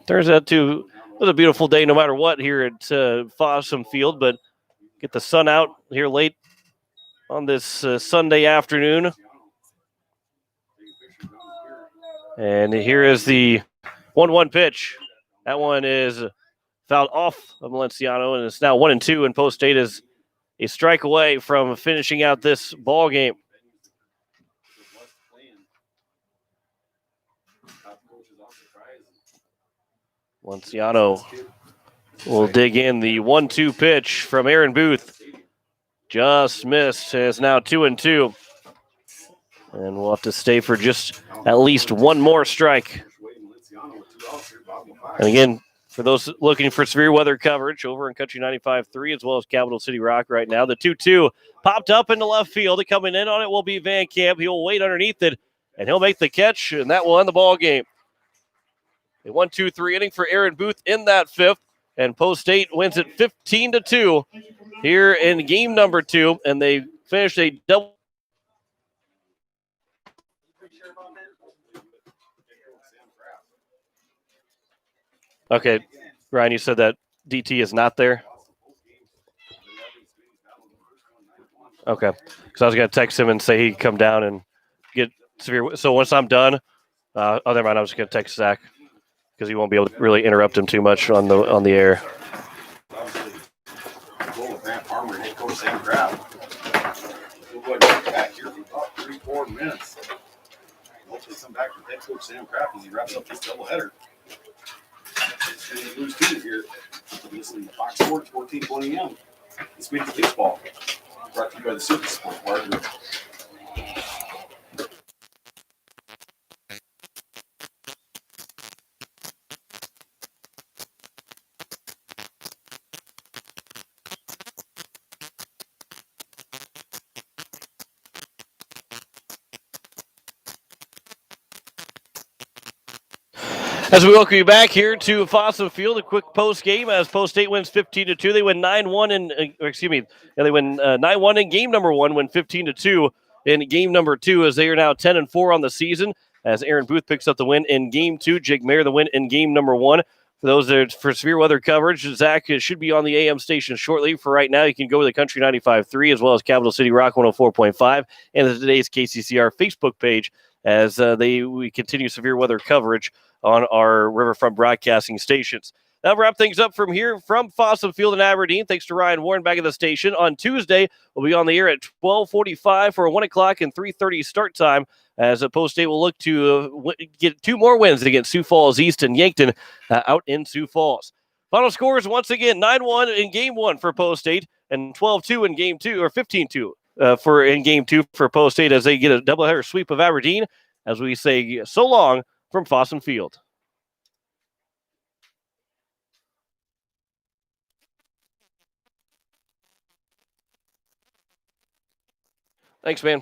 Turns out it was a beautiful day no matter what here at Fossum Field, but get the sun out here late on this Sunday afternoon. And here is the 1-1 pitch. That one is fouled off of Malenciano, and it's now 1-2, and Post State is a strike away from finishing out this ball game. Malenciano will dig in the 1-2 pitch from Aaron Booth. Just missed. It's now 2-2. And we'll have to stay for just at least one more strike. And again, for those looking for severe weather coverage over in Country 95.3 as well as Capital City Rock right now, the 2-2 popped up into left field. And coming in on it will be Van Camp. He'll wait underneath it, and he'll make the catch, and that will end the ball game. A 1-2-3 inning for Aaron Booth in that 5th, and Post State wins it 15-2 here in game number 2, and they finished a double. Okay, Ryan, you said that DT is not there? Okay, because I was going to text him and say he'd come down and get severe. So once I'm done, never mind, I was going to text Zach because he won't be able to really interrupt him too much on the air. Back here for about 3-4 minutes. Hopefully come back with head coach Sam Kraft as he wraps up this doubleheader. It's going to lose 2 here. Listening to Fox Sports, 14:20 a.m. This week's baseball brought to you by the Super Sport Bar Group. As we welcome you back here to Fossum Field, a quick post game as Post State wins 15-2. They win 9-1 they win 9-1 in game number 1, win 15-2 in game number 2 as they are now 10-4 on the season. As Aaron Booth picks up the win in game 2, Jake Mayer the win in game number 1. For those that are for severe weather coverage, Zach should be on the AM station shortly. For right now, you can go to the Country 95.3 as well as Capital City Rock 104.5 and today's KCCR Facebook page as we continue severe weather coverage on our Riverfront broadcasting stations. That'll wrap things up from here from Fossum Field in Aberdeen. Thanks to Ryan Warren back at the station. On Tuesday, we'll be on the air at 12:45 for a 1 o'clock and 3:30 start time as Post State will look to get 2 more wins against Sioux Falls East and Yankton out in Sioux Falls. Final scores once again, 9-1 in game 1 for Post State and 12-2 in game 2, or 15-2 in game 2 for Post State as they get a doubleheader sweep of Aberdeen as we say so long from Fossum Field. Thanks, man.